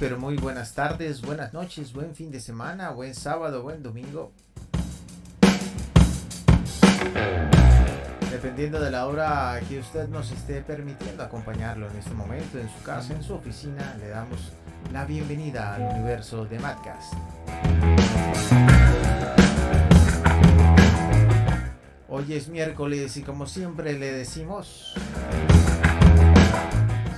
pero muy buenas tardes, buenas noches, buen fin de semana, buen sábado, buen domingo. Dependiendo de la hora que usted nos esté permitiendo acompañarlo en este momento, en su casa, en su oficina, le damos la bienvenida al universo de Madcast. Hoy es miércoles y como siempre le decimos,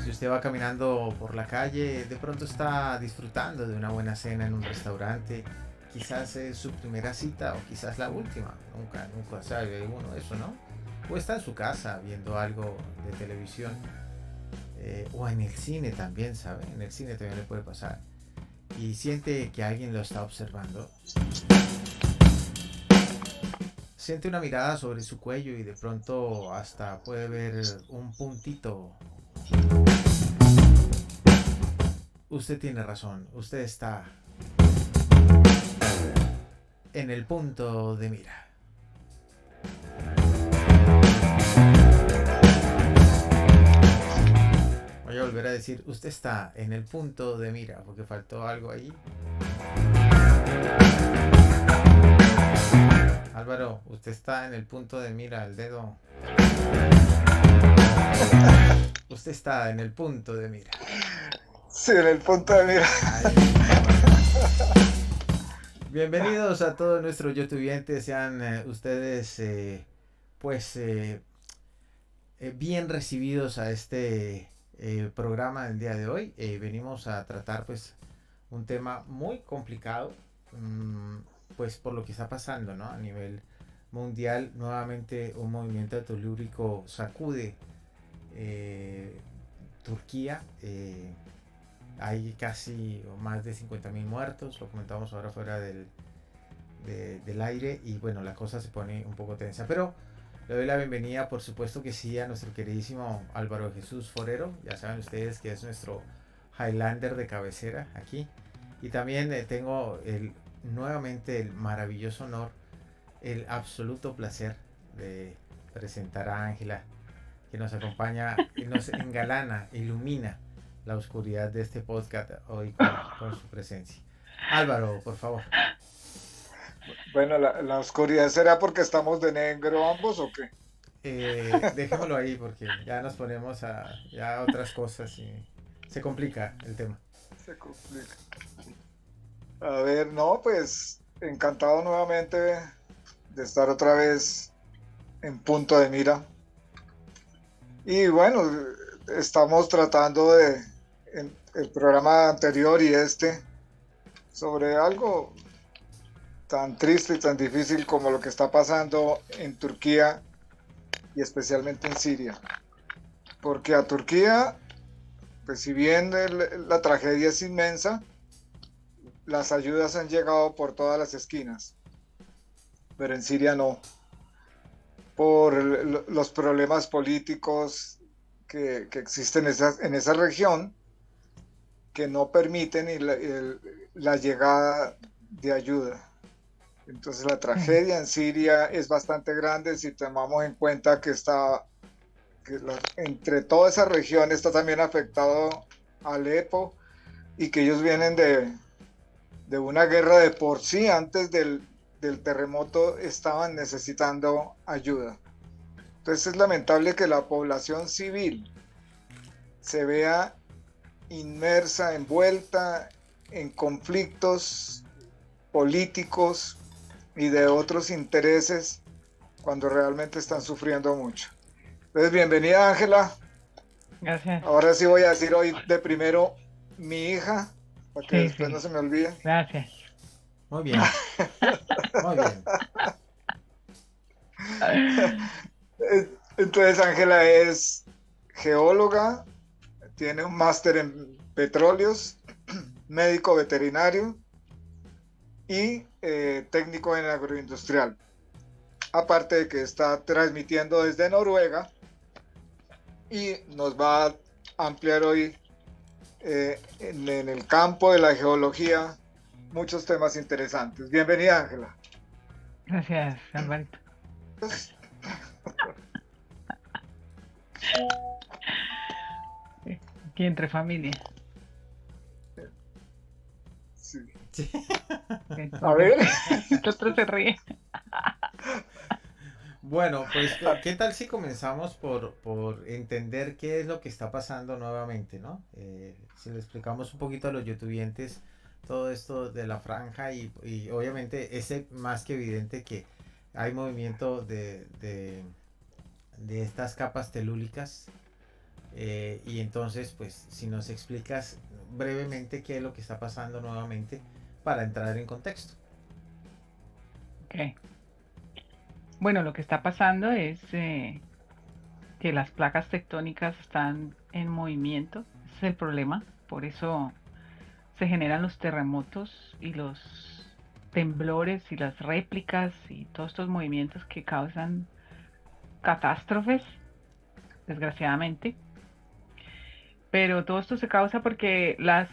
si usted va caminando por la calle, de pronto está disfrutando de una buena cena en un restaurante, quizás es su primera cita o quizás la última, nunca sabe uno eso, ¿no? O está en su casa viendo algo de televisión, o en el cine también, ¿sabe? En el cine también le puede pasar y siente que alguien lo está observando. Siente una mirada sobre su cuello y de pronto hasta puede ver un puntito. Usted tiene razón, usted está en el punto de mira. Voy a volver a decir, usted está en el punto de mira, porque faltó algo ahí. Álvaro, usted está en el punto de mira, el dedo. Usted está en el punto de mira. Sí, en el punto de mira. Ay, bienvenidos a todos nuestros youtubientes, sean ustedes bien recibidos a este programa del día de hoy. Venimos a tratar pues un tema muy complicado, pues por lo que está pasando, ¿no? A nivel mundial, nuevamente un movimiento telúrico sacude Turquía. Hay casi más de 50.000 muertos, lo comentamos ahora fuera del aire, y bueno, la cosa se pone un poco tensa, pero le doy la bienvenida, por supuesto que sí, a nuestro queridísimo Álvaro Jesús Forero. Ya saben ustedes que es nuestro Highlander de cabecera aquí, y también tengo nuevamente el maravilloso honor, el absoluto placer de presentar a Ángela, que nos acompaña y nos engalana, ilumina la oscuridad de este podcast hoy con su presencia. Álvaro, por favor. Bueno, la oscuridad será porque estamos de negro ambos o qué? Dejémoslo ahí porque ya nos ponemos a ya otras cosas y se complica el tema. Se complica. A ver, no, pues encantado nuevamente de estar otra vez en punto de mira. Y bueno, estamos tratando en el programa anterior y sobre algo tan triste y tan difícil como lo que está pasando en Turquía y especialmente en Siria. Porque a Turquía, pues si bien la tragedia es inmensa, las ayudas han llegado por todas las esquinas, pero en Siria no, por los problemas políticos que existen en esa región, que no permiten la llegada de ayuda. Entonces la tragedia en Siria es bastante grande si tomamos en cuenta que entre toda esa región está también afectado Alepo, y que ellos vienen de una guerra de por sí. Antes del terremoto estaban necesitando ayuda. Entonces es lamentable que la población civil se vea inmersa, envuelta en conflictos políticos y de otros intereses cuando realmente están sufriendo mucho. Entonces, bienvenida, Ángela. Gracias. Ahora sí voy a decir hoy de primero mi hija, para que Sí, después sí. no se me olvide. Gracias. Muy bien. Muy bien. Entonces, Ángela es geóloga, tiene un máster en petróleos, médico veterinario y técnico en agroindustrial. Aparte de que está transmitiendo desde Noruega y nos va a ampliar hoy en el campo de la geología muchos temas interesantes. Bienvenida, Ángela. Gracias, Alvarito. Pues, Aquí entre familia. sí. Sí. A ver, El otro se ríe. Bueno, pues, ¿qué tal si comenzamos por entender qué es lo que está pasando nuevamente, ¿no? Si le explicamos un poquito a los youtubientes todo esto de la franja y obviamente es más que evidente que hay movimiento de estas capas telúricas y entonces, pues, si nos explicas brevemente qué es lo que está pasando nuevamente para entrar en contexto. Ok. Bueno, lo que está pasando es que las placas tectónicas están en movimiento. Ese es el problema. Por eso se generan los terremotos y los temblores y las réplicas y todos estos movimientos que causan catástrofes, desgraciadamente. Pero todo esto se causa porque las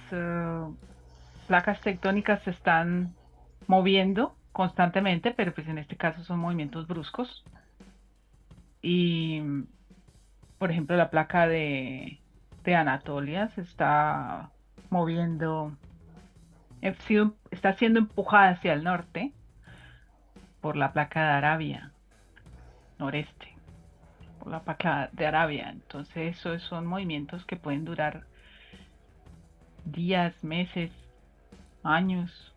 placas tectónicas se están moviendo constantemente, pero pues en este caso son movimientos bruscos. Y, por ejemplo, la placa de Anatolia se está moviendo, está siendo empujada hacia el norte por la placa de Arabia, noreste, por la placa de Arabia. Entonces, esos son movimientos que pueden durar días, meses, años.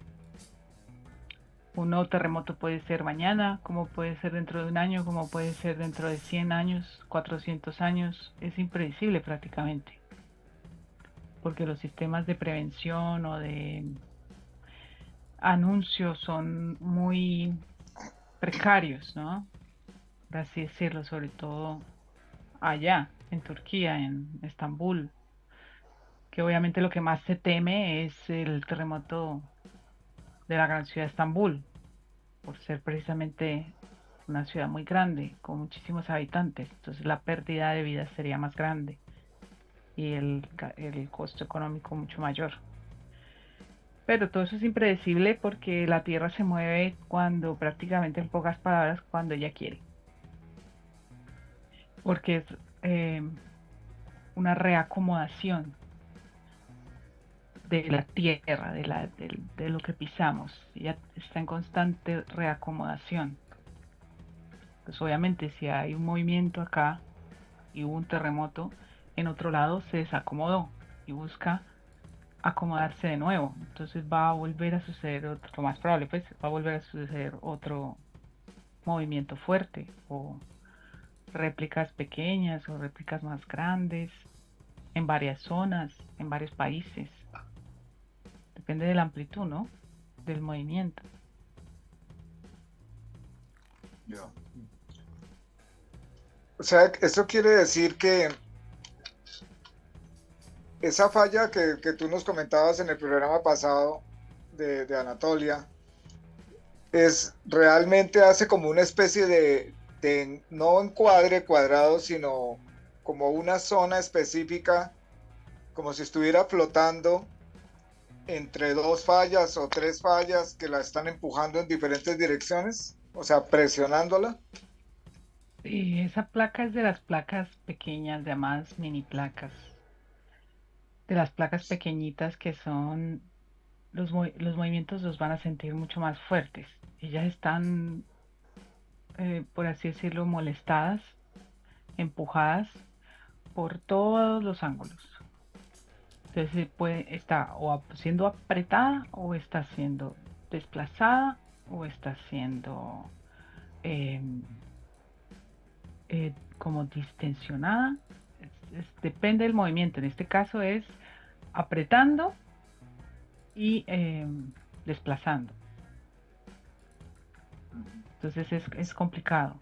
Un nuevo terremoto puede ser mañana, como puede ser dentro de un año, como puede ser dentro de 100 años, 400 años. Es impredecible prácticamente, porque los sistemas de prevención o de anuncios son muy precarios, ¿no? Por así decirlo, sobre todo allá, en Turquía, en Estambul, que obviamente lo que más se teme es el terremoto de la gran ciudad de Estambul, por ser precisamente una ciudad muy grande, con muchísimos habitantes. Entonces la pérdida de vidas sería más grande y el costo económico mucho mayor. Pero todo eso es impredecible porque la Tierra se mueve cuando, prácticamente en pocas palabras, cuando ella quiere. Porque es eh, una reacomodación de la Tierra, de lo que pisamos. Ella está en constante reacomodación. Pues obviamente si hay un movimiento acá y hubo un terremoto, en otro lado se desacomodó y busca acomodarse de nuevo. Entonces va a volver a suceder otro, lo más probable, pues va a volver a suceder otro movimiento fuerte o réplicas pequeñas o réplicas más grandes en varias zonas, en varios países. Depende de la amplitud, ¿no? Del movimiento. ya. O sea, eso quiere decir que esa falla que tú nos comentabas en el programa pasado de Anatolia, es realmente hace como una especie de no encuadre cuadrado, sino como una zona específica, como si estuviera flotando entre dos fallas o tres fallas que la están empujando en diferentes direcciones, o sea, presionándola. Y esa placa es de las placas pequeñas, llamadas mini placas, de las placas pequeñitas que son, los movimientos los van a sentir mucho más fuertes. Ellas están, por así decirlo, molestadas, empujadas por todos los ángulos. Entonces está siendo apretada o está siendo desplazada o está siendo em, como distensionada. Depende del movimiento. En este caso es apretando y desplazando. Entonces es complicado.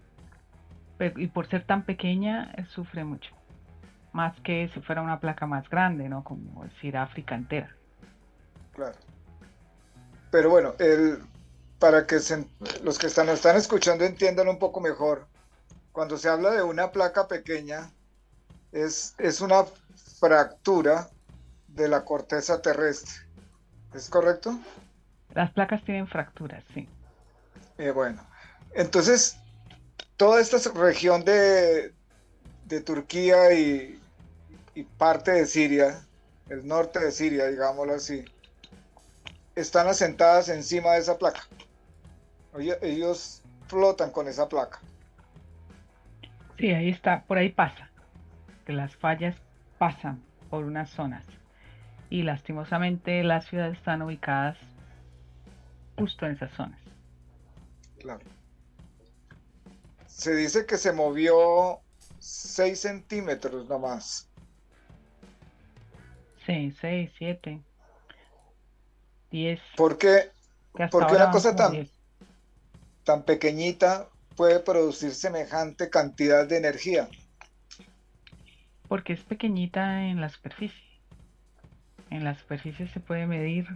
Y por ser tan pequeña, sufre mucho. Más que si fuera una placa más grande, ¿no? Como decir África entera. Claro. Pero bueno, para que los que están escuchando entiendan un poco mejor, cuando se habla de una placa pequeña, es una fractura de la corteza terrestre. ¿Es correcto? Las placas tienen fracturas, sí. Bueno, entonces toda esta región de Turquía y parte de Siria, el norte de Siria, digámoslo así, están asentadas encima de esa placa. Ellos flotan con esa placa. Sí, ahí está, por ahí pasa, que las fallas pasan por unas zonas y lastimosamente las ciudades están ubicadas justo en esas zonas. Claro. Se dice que se movió 6 centímetros nomás. Sí, 6, 7, 10, Porque, que hasta porque ahora una van cosa como 10. tan pequeñita puede producir semejante cantidad de energía. Porque es pequeñita en la superficie. En la superficie se puede medir,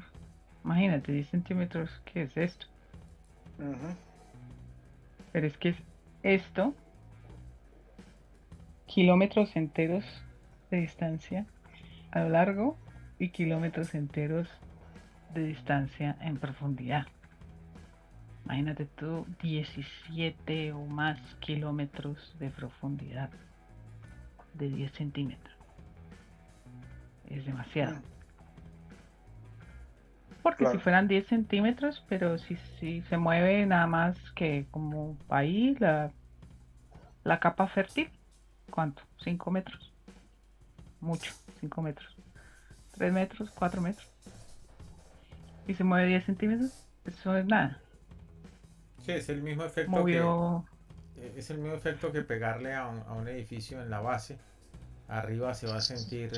imagínate, 10 centímetros, ¿qué es esto? Ujú. Pero es que es esto, kilómetros enteros de distancia a lo largo y kilómetros enteros de distancia en profundidad. Imagínate tú 17 o más kilómetros de profundidad de 10 centímetros. Es demasiado. Porque si Claro. fueran 10 centímetros, pero si se mueve nada más que como ahí la capa fértil, ¿cuánto? 5 metros. Mucho, 5 metros. 3 metros, 4 metros. Y se mueve 10 centímetros, eso es nada. Sí, es el mismo efecto Movió, es el mismo efecto que pegarle a un edificio en la base. Arriba se va a sentir,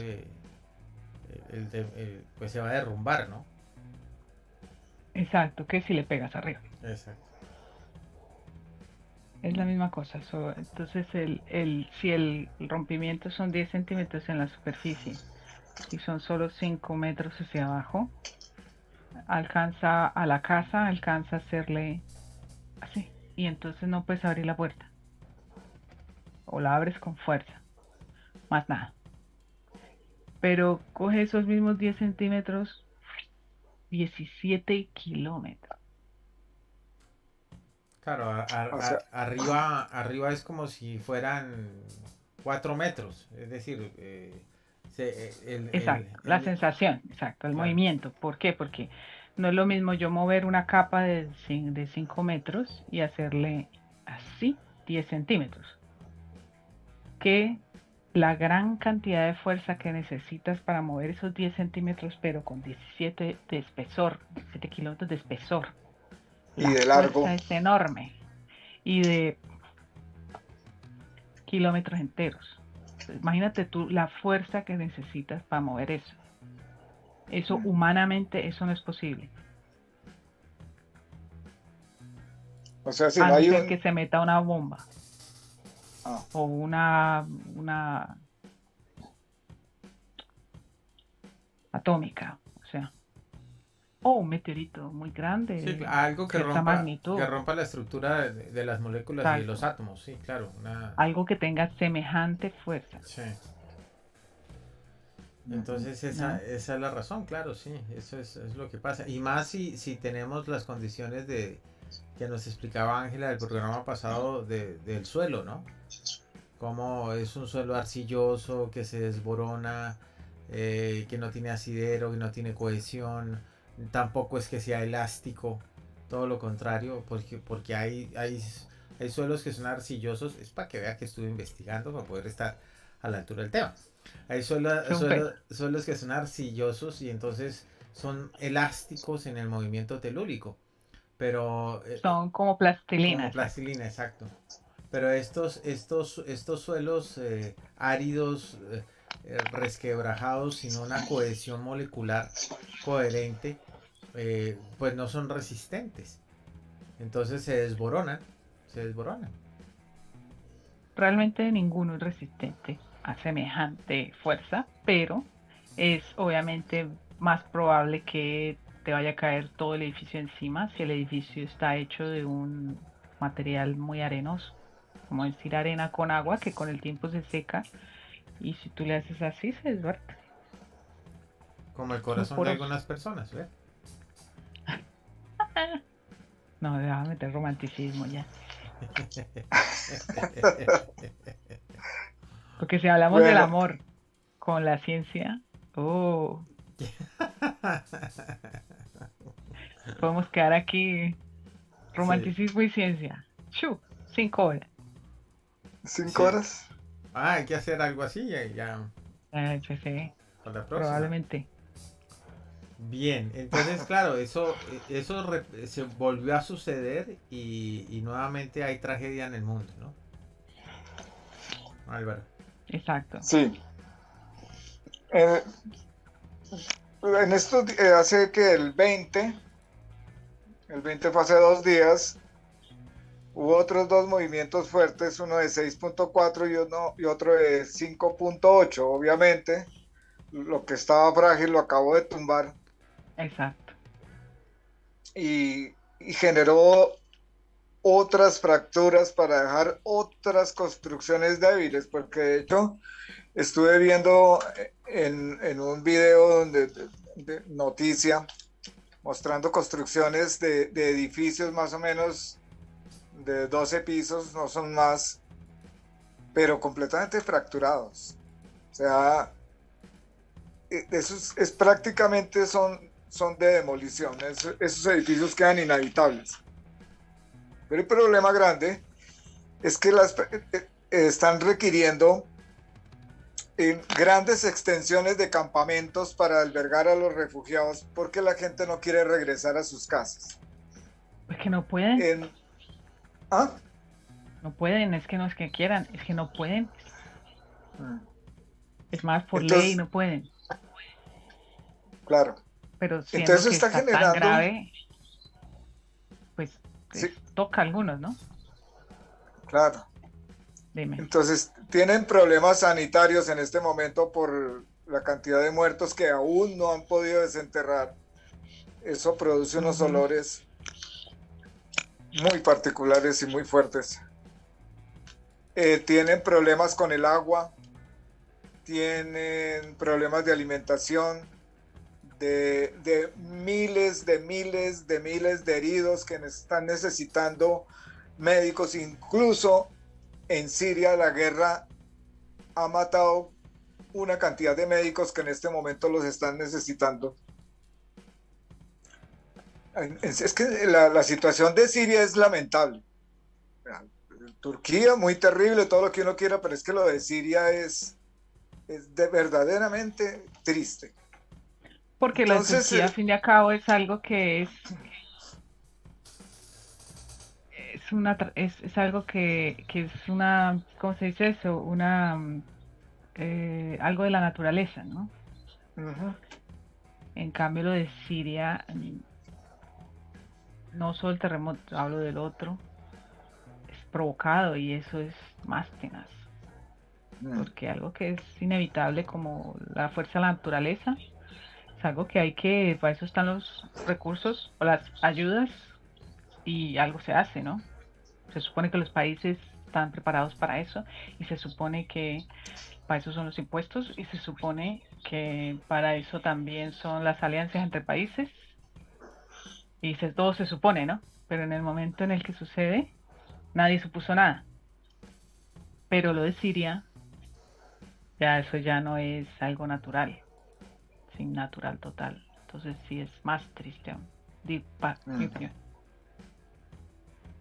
pues se va a derrumbar, ¿no? exacto, que si le pegas arriba. Exacto. Es la misma cosa. Entonces, si el rompimiento son 10 centímetros en la superficie y son solo 5 metros hacia abajo, alcanza a la casa, alcanza a hacerle así. Y entonces no puedes abrir la puerta. O la abres con fuerza. Más nada. Pero coge esos mismos 10 centímetros, 17 kilómetros. Claro, O sea, arriba es como si fueran 4 metros. Es decir, Exacto, la sensación, exacto, el claro. movimiento. ¿Por qué? Porque no es lo mismo yo mover una capa de 5 metros y hacerle así 10 centímetros, que la gran cantidad de fuerza que necesitas para mover esos 10 centímetros, pero con 17 de espesor, 17 kilómetros de espesor. y La de largo. fuerza es enorme y de kilómetros enteros. Imagínate tú la fuerza que necesitas para mover eso. Eso humanamente, eso no es posible. O sea, si A no no hay ser que un... se meta una bomba Ah, o una atómica, o sea, o un meteorito muy grande Sí, de algo cierta que magnitud, rompa la estructura de las moléculas y de los exacto, átomos. Sí, claro. algo que tenga semejante fuerza, Sí. ujú. Entonces ¿no? esa es la razón, claro, sí, eso es lo que pasa. Y más si tenemos las condiciones que nos explicaba Ángela del programa pasado del suelo, ¿no? Como es un suelo arcilloso que se desborona, que no tiene asidero, que no tiene cohesión, tampoco es que sea elástico, todo lo contrario, porque hay suelos que son arcillosos, es para que vea que estuve investigando para poder estar a la altura del tema. Hay Súper, suelos que son arcillosos y entonces son elásticos en el movimiento telúrico, pero son como plastilina, como exacto. plastilina, exacto. Pero estos suelos áridos, resquebrajados, sin una cohesión molecular coherente, pues no son resistentes. Entonces se desboronan. Realmente ninguno es resistente a semejante fuerza, pero es obviamente más probable que te vaya a caer todo el edificio encima si el edificio está hecho de un material muy arenoso, como decir arena con agua que con el tiempo se seca y si tú le haces así se desbarata. Como el Es muy corazón de poroso. algunas personas, ¿ves? No, déjame meter romanticismo ya. Porque si hablamos del Bueno, amor con la ciencia, oh, Podemos quedar aquí, Sí, romanticismo y ciencia. 5 horas. 5 sí. horas. Ah, hay que hacer algo así ya Pues sí, para la próxima. probablemente. Bien, entonces claro, se volvió a suceder y nuevamente hay tragedia en el mundo, ¿no? Álvaro. Exacto. Sí. Eh, en estos, hace que el 20 fue hace 2 días, hubo otros dos movimientos fuertes, uno de 6,4 y otro de 5,8. Obviamente, lo que estaba frágil lo acabó de tumbar Exacto. y generó otras fracturas para dejar otras construcciones débiles, porque de hecho estuve viendo en un video de noticia mostrando construcciones de edificios más o menos de 12 pisos, no son más, pero completamente fracturados. O sea, esos es prácticamente son de demolición. Esos edificios quedan inhabitables. Pero el problema grande es que están requiriendo grandes extensiones de campamentos para albergar a los refugiados porque la gente no quiere regresar a sus casas. Es que no pueden. En, ¿Ah? No pueden, es que no es que quieran, es que no pueden. Es más, por ley Entonces, no pueden. claro. Pero siendo Entonces que está está tan generando, grave, pues sí, toca a algunos, ¿no? claro. Dime. Entonces tienen problemas sanitarios en este momento por la cantidad de muertos que aún no han podido desenterrar. Eso produce unos Ujú. olores muy particulares y muy fuertes. Tienen problemas con el agua, tienen problemas de alimentación, de miles de heridos que están necesitando médicos. Incluso en Siria la guerra ha matado una cantidad de médicos que en este momento los están necesitando. Es que la situación de Siria es lamentable. Turquía, muy terrible, todo lo que uno quiera, pero es que lo de Siria es verdaderamente triste. Porque lo de Entonces, Turquía, a fin y al cabo, es algo que es algo que es una, ¿cómo se dice eso? Algo de la naturaleza, ¿no? uh-huh, En cambio, lo de Siria, no solo el terremoto, hablo del otro, es provocado y eso es más tenaz. Porque algo que es inevitable como la fuerza de la naturaleza, es algo que para eso están los recursos o las ayudas y algo se hace, ¿no? Se supone que los países están preparados para eso y se supone que para eso son los impuestos y se supone que para eso también son las alianzas entre países y todo se supone, ¿no? Pero en el momento en el que sucede, nadie supuso nada. Pero lo de Siria, ya eso ya no es algo natural, sin natural total. Entonces sí es más triste aún. Mi opinión.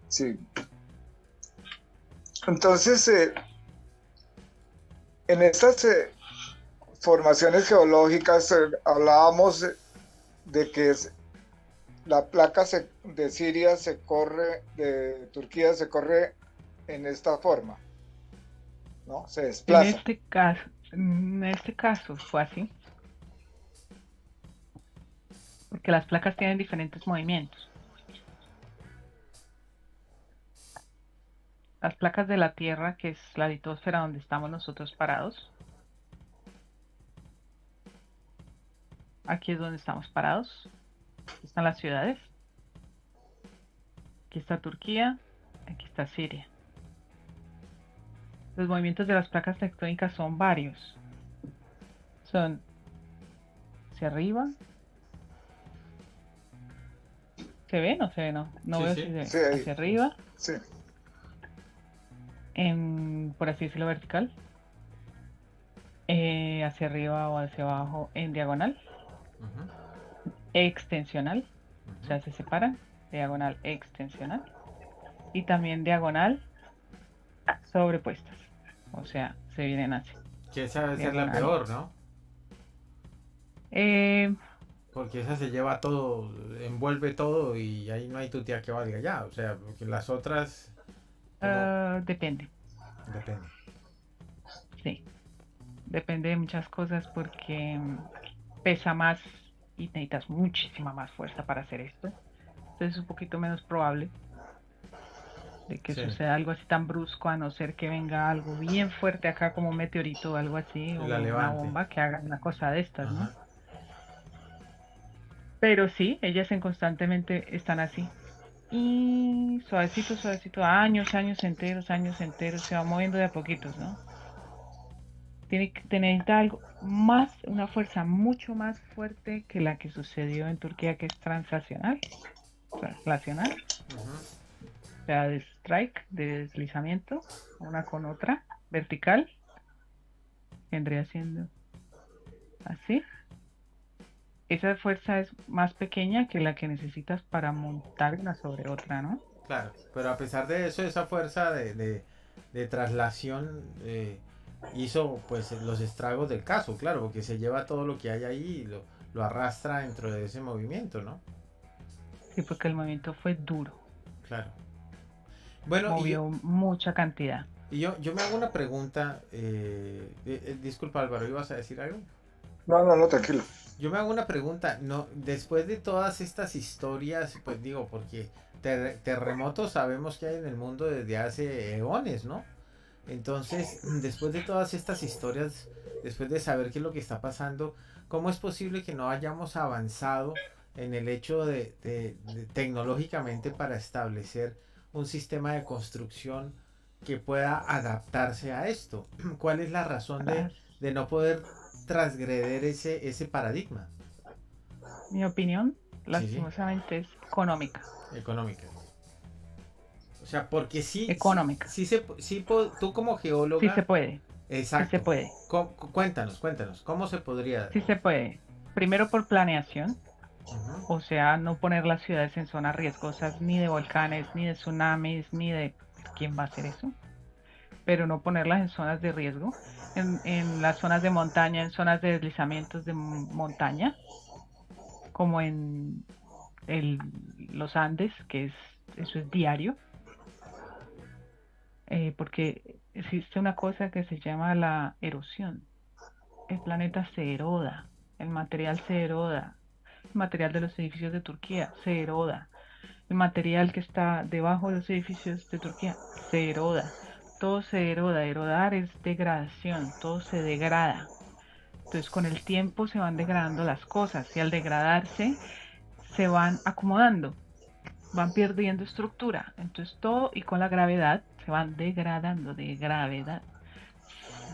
sí. Entonces, en estas formaciones geológicas hablábamos de que la placa de Siria de Turquía se corre en esta forma, ¿no? Se desplaza. En este caso fue así, porque las placas tienen diferentes movimientos. Las placas de la Tierra, que es la litosfera donde estamos nosotros parados, aquí es donde estamos parados, aquí están las ciudades, aquí está Turquía, aquí está Siria. Los movimientos de las placas tectónicas son varios. Son hacia arriba. ¿Se ve? No se ve, no. No Sí, veo si sí. se ve. Sí, ahí, Hacia arriba, sí. por así decirlo, vertical. Hacia arriba o hacia abajo en diagonal. Ujú, Extensional. O sea, se separan, diagonal extensional y también diagonal sobrepuestas. O sea, se vienen así, Que esa debe ser la diagonal. peor, ¿no? Eh, Porque esa se lleva todo, envuelve todo y ahí no hay tu tía que valga ya. O sea, porque las otras, como, Depende, depende. sí. Depende de muchas cosas porque pesa más y necesitas muchísima más fuerza para hacer esto. Entonces es un poquito menos probable de que Sí, suceda algo así tan brusco, a no ser que venga algo bien fuerte acá como un meteorito o algo así, y o la una levante. bomba que haga una cosa de estas, ¿no? Ajá. Pero sí, ellas en constantemente están así. Y suavecito, suavecito, años enteros, se va moviendo de a poquitos, ¿no? Tiene que tener algo más, una fuerza mucho más fuerte que la que sucedió en Turquía, que es translacional, Ujú. o sea, de strike, de deslizamiento, una con otra, vertical, vendría siendo así. Esa fuerza es más pequeña que la que necesitas para montar una sobre otra, ¿no? Claro, pero a pesar de eso, esa fuerza de traslación hizo pues los estragos del caso, claro, porque se lleva todo lo que hay ahí y lo arrastra dentro de ese movimiento, ¿no? Sí, porque el movimiento fue duro, Claro. Bueno, movió mucha cantidad. yo me hago una pregunta, disculpa Álvaro, ¿ibas a decir algo? No, no, no, tranquilo. Yo me hago una pregunta, no, después de todas estas historias, pues digo, porque terremotos sabemos que hay en el mundo desde hace eones, ¿no? Entonces, después de todas estas historias, después de saber qué es lo que está pasando, ¿cómo es posible que no hayamos avanzado en el hecho de tecnológicamente para establecer un sistema de construcción que pueda adaptarse a esto? ¿Cuál es la razón Tras de no poder transgreder ese paradigma? mi opinión, Sí, sí, lastimosamente es económica. económica. O sea, porque sí, sí, Económica. tú como Sí se geóloga, puede, sí se exacto. puede, Cuéntanos, ¿cómo se podría? sí se puede. Primero por planeación, Ujú. o sea, no poner las ciudades en zonas riesgosas ni de volcanes, ni de tsunamis, ni de... ¿Quién va a hacer eso? Pero no ponerlas en zonas de riesgo, en las zonas de montaña, en zonas de deslizamientos de montaña, como en los Andes, eso es diario, porque existe una cosa que se llama la erosión. El planeta se eroda, el material se eroda, el material de los edificios de Turquía se eroda, el material que está debajo de los edificios de Turquía se eroda, todo se eroda, erodar es degradación, todo se degrada. Entonces con el tiempo se van degradando las cosas y al degradarse se van acomodando, van perdiendo estructura. Entonces todo y con la gravedad se van degradando de gravedad,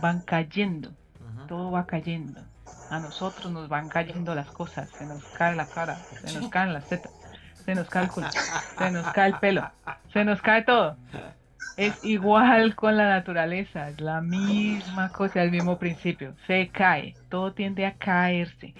van cayendo, Ujú. todo va cayendo. A nosotros nos van cayendo las cosas, se nos cae la cara, se nos caen las tetas, se nos cae el culo, se nos cae el pelo, se nos cae todo. Es igual con la naturaleza, es la misma cosa, el mismo principio. Se cae, todo tiende a caerse.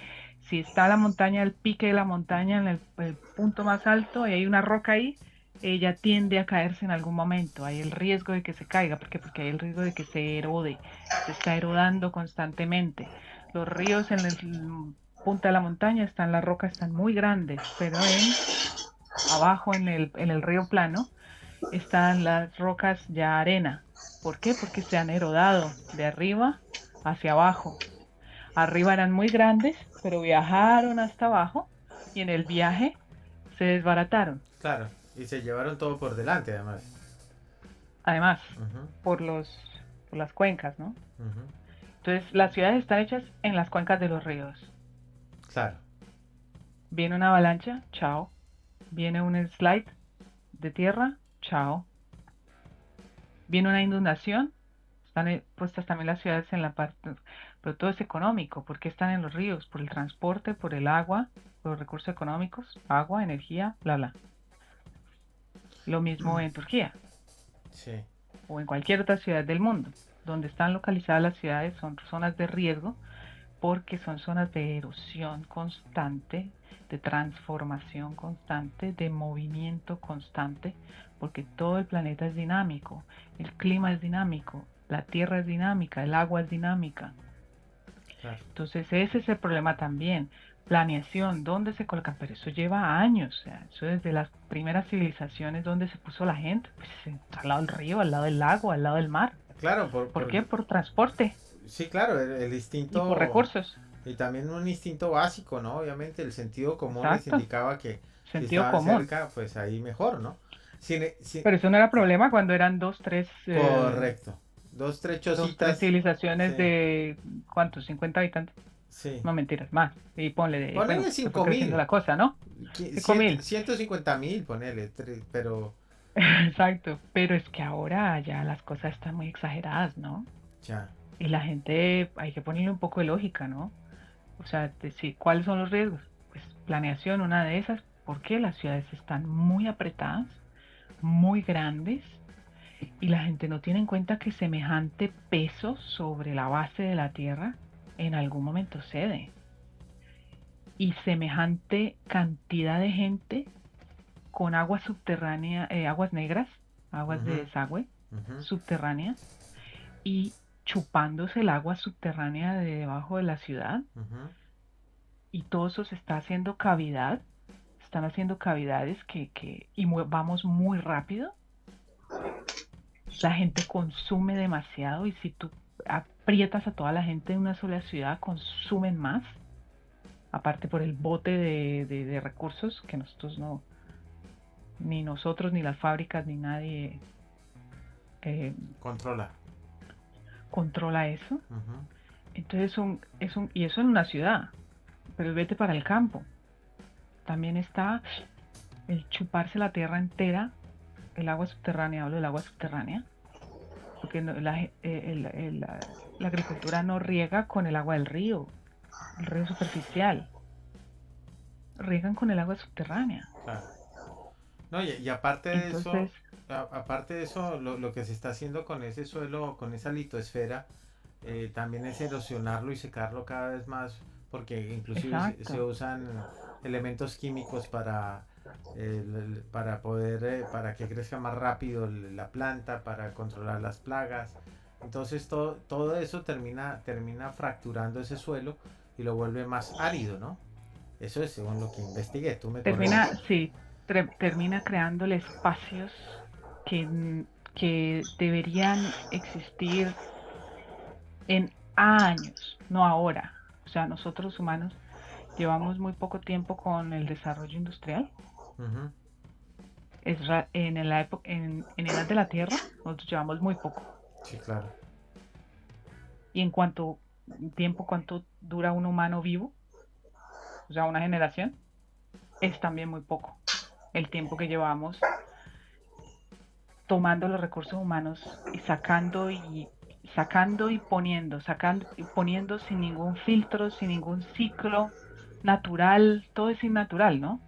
Si está la montaña, el pique de la montaña en el punto más alto y hay una roca ahí, ella tiende a caerse en algún momento. Hay el riesgo de que se caiga. ¿Por qué? Porque hay el riesgo de que se erode. Se está erodando constantemente. Los ríos en el punta de la montaña están, las rocas están muy grandes, pero abajo en el río plano están las rocas ya arena. ¿Por qué? Porque se han erodado de arriba hacia abajo. Arriba eran muy grandes, pero viajaron hasta abajo y en el viaje se desbarataron. Claro, y se llevaron todo por delante, además. Además, Ujú, por los, por las cuencas, ¿no? ujú. Entonces, las ciudades están hechas en las cuencas de los ríos. Claro. Viene una avalancha, chao. Viene un slide de tierra, chao. Viene una inundación, están puestas también las ciudades en la parte, pero todo es económico. ¿Por qué están en los ríos? Por el transporte, por el agua, por los recursos económicos, agua, energía, bla, bla. Lo mismo en Turquía Sí. o en cualquier otra ciudad del mundo. Donde están localizadas las ciudades son zonas de riesgo, porque son zonas de erosión constante, de transformación constante, de movimiento constante, porque todo el planeta es dinámico, el clima es dinámico, la tierra es dinámica, el agua es dinámica. Claro. Entonces ese es el problema también. Planeación, ¿dónde se colocan? Pero eso lleva años, o sea, eso desde las primeras civilizaciones donde se puso la gente, pues al lado del río, al lado del lago, al lado del mar. Claro, ¿Por qué? Por transporte sí, claro, el y por instinto, recursos. y también un instinto básico, ¿no? Obviamente el sentido común les Exacto, indicaba que si sentido estaban común. cerca, pues ahí mejor, ¿no? Pero eso no era problema cuando eran dos, tres, Correcto. Dos, tres dos, tres chocitas, civilizaciones sí, de, ¿cuántos? 50 habitantes. sí. No mentiras, más. Y ponle de, bueno, Ponele se fue creciendo 5.000, la cosa, ¿no? 5.000. 150.000, ponele, pero Exacto. Pero es que ahora ya las cosas están muy exageradas, ¿no? ya, Y la gente, hay que ponerle un poco de lógica, ¿no? O sea, decir, ¿cuáles son los riesgos? Pues planeación, una de esas, porque las ciudades están muy apretadas, muy grandes, y la gente no tiene en cuenta que semejante peso sobre la base de la Tierra en algún momento cede. Y semejante cantidad de gente con agua subterránea, aguas negras, aguas de ujú, desagüe ujú, subterráneas, y chupándose el agua subterránea de debajo de la ciudad, ujú, y todo eso se está haciendo cavidad, están haciendo cavidades y vamos muy rápido, la gente consume demasiado, y si tú aprietas a toda la gente en una sola ciudad, consumen más, aparte por el bote de recursos que nosotros no, ni nosotros, ni las fábricas, ni nadie eh, controla. controla eso. Ujú, Entonces y eso en una ciudad, pero vete para el campo. También está el chuparse la tierra entera, el agua subterránea, hablo del agua subterránea, porque la agricultura no riega con el agua del río, el río superficial, riegan con el agua subterránea. claro. No, y aparte de eso, Entonces, aparte de eso, lo que se está haciendo con ese suelo, con esa litosfera, también es erosionarlo y secarlo cada vez más, porque inclusive se exacto, usan elementos químicos para poder, para que crezca más rápido la planta, para controlar las plagas. Entonces todo eso termina fracturando ese suelo y lo vuelve más árido, ¿no? Eso es según lo que investigué, tú me termina, corriges. sí, termina creándole espacios que, que deberían existir en años, no ahora. O sea, nosotros humanos llevamos muy poco tiempo con el desarrollo industrial. Ujú, En edad de la Tierra, nosotros llevamos muy poco. sí, claro. Y en cuanto tiempo, cuánto dura un humano vivo, o sea, una generación, es también muy poco. El tiempo que llevamos tomando los recursos humanos y sacando y poniendo, sacando y poniendo sin ningún filtro, sin ningún ciclo natural, todo es innatural, ¿no?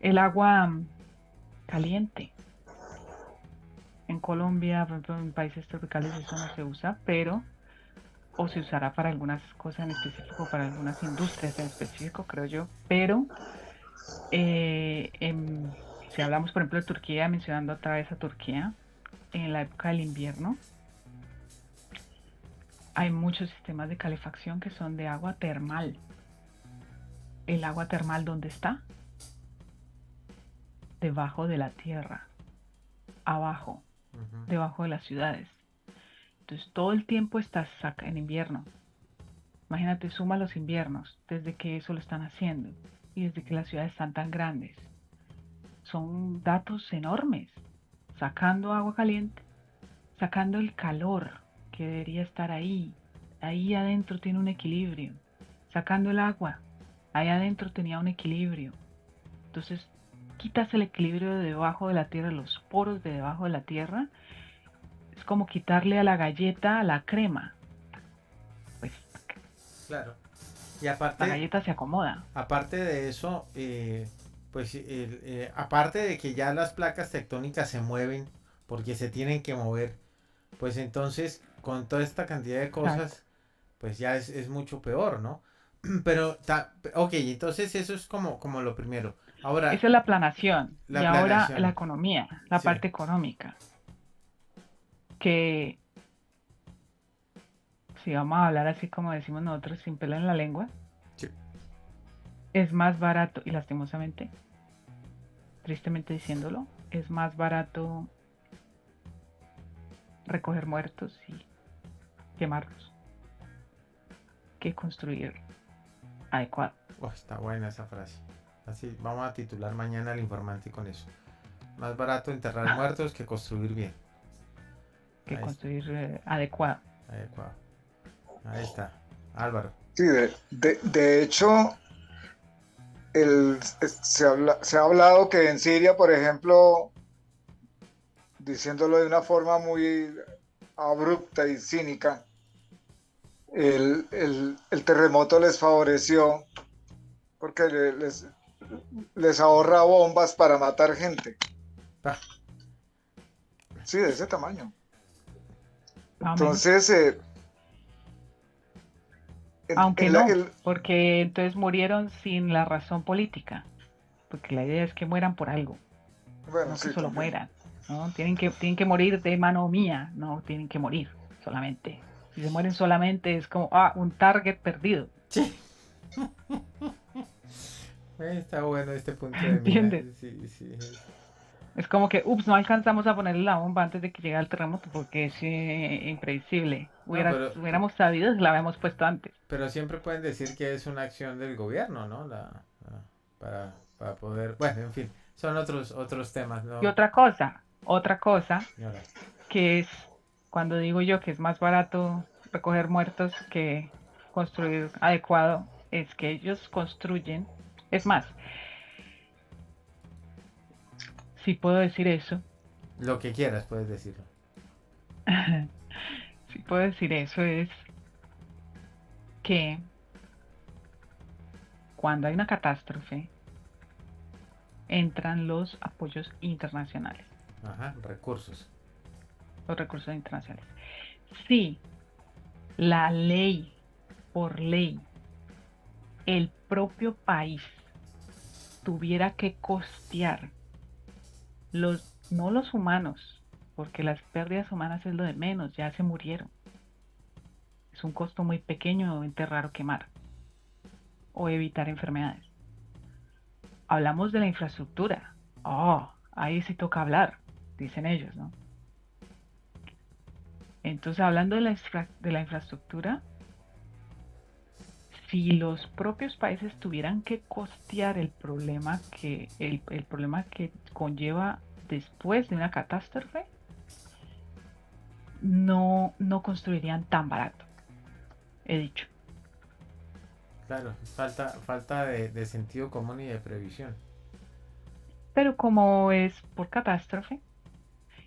El agua caliente. En Colombia, por ejemplo, en países tropicales eso no se usa, pero, o se usará para algunas cosas en específico, para algunas industrias en específico, creo yo, pero eh, en- si hablamos, por ejemplo, de Turquía, mencionando otra vez a Turquía, en la época del invierno, hay muchos sistemas de calefacción que son de agua termal. El agua termal, ¿dónde está? Debajo de la tierra, abajo, Ujú, debajo de las ciudades. Entonces, todo el tiempo estás en invierno. Imagínate, suma los inviernos, desde que eso lo están haciendo y desde que las ciudades están tan grandes. Son datos enormes. Sacando agua caliente, sacando el calor que debería estar ahí. Ahí adentro tiene un equilibrio. Sacando el agua, ahí adentro tenía un equilibrio. Entonces, quitas el equilibrio de debajo de la tierra, los poros de debajo de la tierra. Es como quitarle a la galleta la crema. Pues claro. Y la galleta se acomoda. aparte de eso, pues aparte de que ya las placas tectónicas se mueven porque se tienen que mover, pues entonces con toda esta cantidad de Exacto. cosas pues ya es mucho peor, ¿no? Pero, ok, entonces eso es como lo primero. Ahora, Esa es la planación. Y la ahora la planeación. economía, la Sí, parte económica, que si vamos a hablar así como decimos nosotros, sin pelo en la lengua, sí. es más barato, y lastimosamente, tristemente diciéndolo, es más barato recoger muertos y quemarlos que construir adecuado, Oh, está buena esa frase. Así, vamos a titular mañana el informante con eso. Más barato enterrar muertos que construir bien. que Ahí está, construir adecuado. adecuado. Ahí está. Álvaro. Sí, de hecho, se ha hablado que en Siria, por ejemplo, diciéndolo de una forma muy abrupta y cínica, el terremoto les favoreció porque les ahorra bombas para matar gente. Pa. Sí, de ese tamaño. Más o menos. Entonces, Aunque no, porque entonces murieron sin la razón política, porque la idea es que mueran por algo, bueno, no que sí, solo también. mueran, ¿no? Tienen que morir de mano mía, no tienen que morir solamente. Si se mueren solamente es como, un target perdido, Sí. Está bueno este punto de mira. ¿entiendes? Sí, sí. Es como que, ups, no alcanzamos a ponerle la bomba antes de que llegue el terremoto porque es imprevisible. No, Hubiéramos sabido, la habíamos puesto antes. pero siempre pueden decir que es una acción del gobierno, ¿no? Para poder, bueno, en fin, son otros temas, Y ¿no? otra cosa, Señora. que es cuando digo yo que es más barato recoger muertos que construir adecuado, es que ellos construyen, es más, si puedo decir eso, Lo que quieras puedes decirlo. si puedo decir eso es que cuando hay una catástrofe, entran los apoyos internacionales, Ajá, recursos. los recursos internacionales. Si la ley, por ley, el propio país tuviera que costear no los humanos, porque las pérdidas humanas es lo de menos, ya se murieron. Es un costo muy pequeño enterrar o quemar o evitar enfermedades. Hablamos de la infraestructura. Ahí sí toca hablar, dicen ellos, ¿no? Entonces, hablando de la infraestructura, si los propios países tuvieran que costear el problema que conlleva después de una catástrofe, no construirían tan barato, he dicho. Claro, falta de sentido común y de previsión. Pero como es por catástrofe,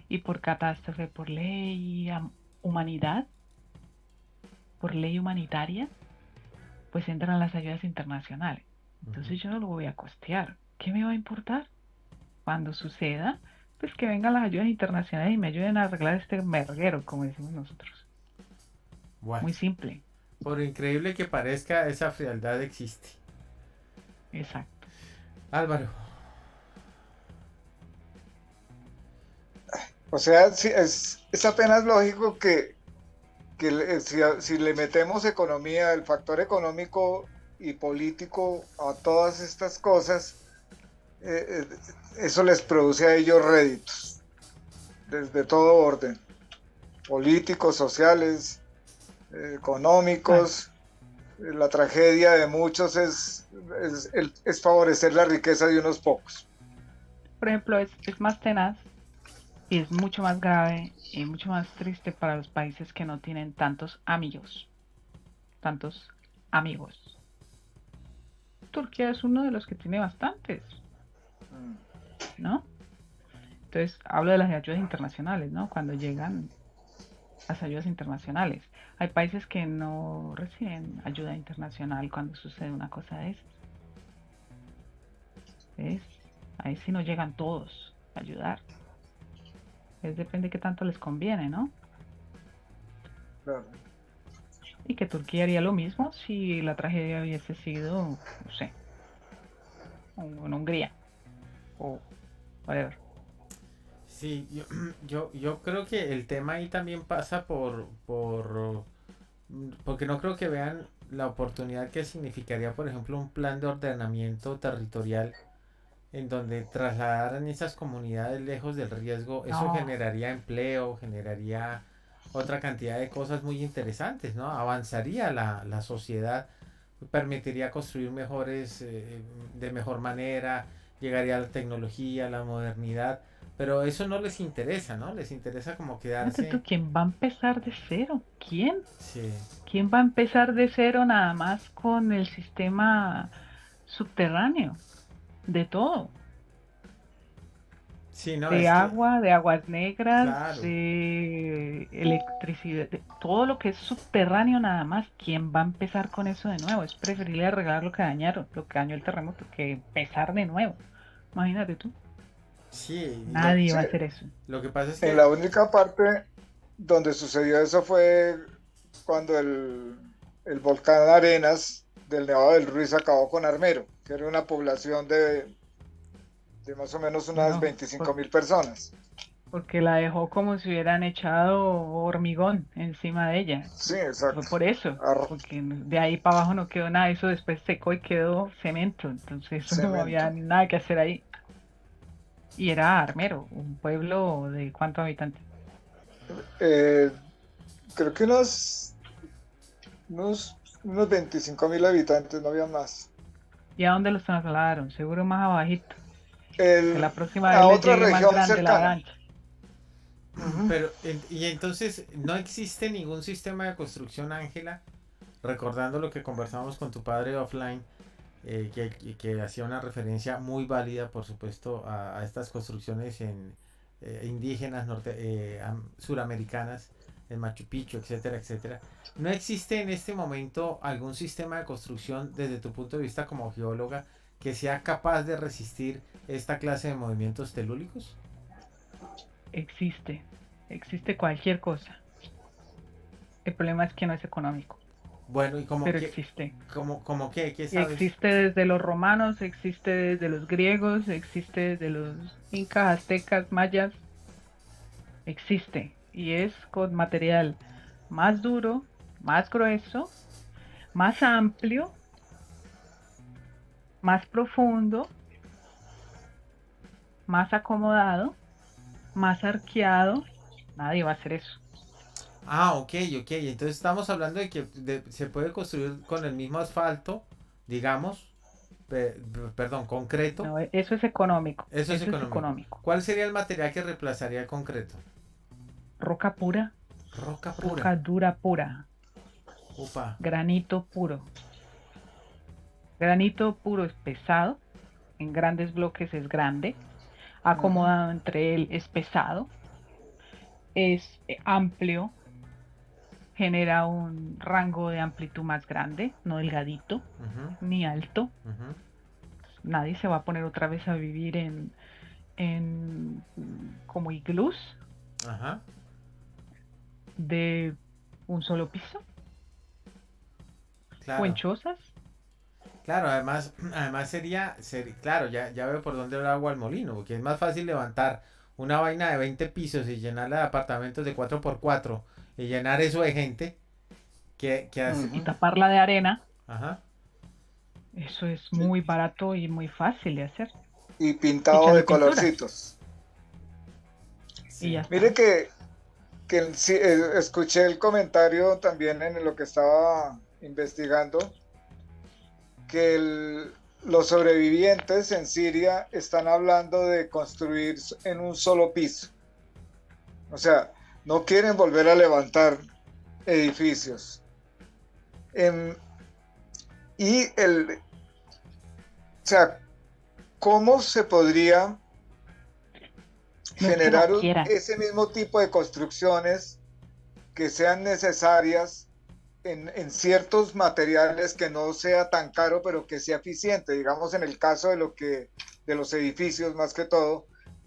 y por catástrofe por ley humanidad, por ley humanitaria, pues entran las ayudas internacionales. Ujú. Entonces yo no lo voy a costear. ¿Qué me va a importar? Cuando suceda, pues que vengan las ayudas internacionales y me ayuden a arreglar este merguero, como decimos nosotros. Bueno, Muy simple. por increíble que parezca, esa frialdad existe. Exacto. Álvaro. O sea, sí, es apenas lógico que si le metemos economía, el factor económico y político a todas estas cosas, eh, eh, eso les produce a ellos réditos, desde todo orden, políticos, sociales, Claro. económicos. La tragedia de muchos es favorecer la riqueza de unos pocos. Por ejemplo, es más tenaz y es mucho más grave y mucho más triste para los países que no tienen tantos amigos. Tantos amigos. Turquía es uno de los que tiene bastantes, Mm. ¿no? Entonces, hablo de las ayudas internacionales, ¿no? Cuando llegan las ayudas internacionales. Hay países que no reciben ayuda internacional cuando sucede una cosa de esas. ¿Ves? Ahí sí no llegan todos a ayudar. Depende de qué tanto les conviene, ¿no? Claro. Y que Turquía haría lo mismo si la tragedia hubiese sido, no sé, en Hungría o whatever. Sí, yo creo que el tema ahí también pasa porque no creo que vean la oportunidad que significaría, por ejemplo, un plan de ordenamiento territorial en donde trasladaran esas comunidades lejos del riesgo. Eso No, generaría empleo, generaría otra cantidad de cosas muy interesantes, ¿no? Avanzaría la sociedad, permitiría construir mejores, de mejor manera, llegaría la tecnología, la modernidad, pero eso no les interesa, ¿no? Les interesa como fíjate quedarse, tú, ¿quién va a empezar de cero? ¿Quién? sí, ¿Quién va a empezar de cero nada más con el sistema subterráneo? De todo, sí, no, es que, de aguas negras, claro, de electricidad, de todo lo que es subterráneo nada más. ¿Quién va a empezar con eso de nuevo? Es preferible arreglar lo que dañaron, lo que dañó el terremoto, que empezar de nuevo. Imagínate tú, sí, nadie Sí, va a hacer eso. lo que pasa es en que, la única parte donde sucedió eso fue cuando el volcán Arenas del Nevado del Ruiz acabó con Armero, que era una población de más o menos unas Bueno, 25.000 personas. porque la dejó como si hubieran echado hormigón encima de ella. Sí, Fue exacto. por eso, porque de ahí para abajo no quedó nada, eso después secó y quedó cemento, entonces eso no había Cemento. nada que hacer ahí. Y era Armero, un pueblo de ¿cuántos habitantes? Eh, Creo que unos 25.000 habitantes, no había más. ¿Y a dónde los trasladaron? Seguro más abajito, que El, la próxima vez a les otra llegue más región grande la cercana. avalancha. Ujú. pero, y entonces no existe ningún sistema de construcción, Ángela, recordando lo que conversamos con tu padre offline, que hacía una referencia muy válida, por supuesto, a estas construcciones indígenas suramericanas, en Machu Picchu, etcétera, etcétera. ¿No existe en este momento algún sistema de construcción desde tu punto de vista como geóloga que sea capaz de resistir esta clase de movimientos telúricos? Existe, existe cualquier cosa. El problema es que no es económico, Bueno, y pero existe. como qué Y sabes? existe desde los romanos, existe desde los griegos, existe desde los incas, aztecas, mayas, existe. Y es con material más duro, más grueso, más amplio, más profundo, más acomodado, más arqueado. Nadie va a hacer eso. Ah, ok, ok. Entonces estamos hablando de que se puede construir con el mismo asfalto, digamos, perdón, concreto. No, eso es económico. Eso es Eso es económico. económico. ¿Cuál sería el material que reemplazaría el concreto? Roca pura, Roca pura. roca dura pura, Upa. granito puro. Granito puro es pesado, en grandes bloques es grande, Ujú. acomodado entre él es pesado, es amplio, genera un rango de amplitud más grande, no delgadito Ujú, ni alto. ujú. Nadie se va a poner otra vez a vivir en como iglús Ajá. de un solo piso o en Claro. chozas. Claro, además claro, ya veo por dónde va agua al molino, porque es más fácil levantar una vaina de 20 pisos y llenarla de apartamentos de 4x4 y llenar eso de gente que hace. Y Ujú. taparla de arena. Ajá. Eso es Sí. muy barato y muy fácil de hacer. Y pintado Echarle de pintura colorcitos. y ya Sí. Mire está. que sí, escuché el comentario también en lo que estaba investigando, que los sobrevivientes en Siria están hablando de construir en un solo piso. O sea, no quieren volver a levantar edificios. En- o sea, ¿cómo se podría No es que no generar quieran. ese mismo tipo de construcciones que sean necesarias en ciertos materiales que no sea tan caro, pero que sea eficiente? Digamos, en el caso de los edificios, más que todo,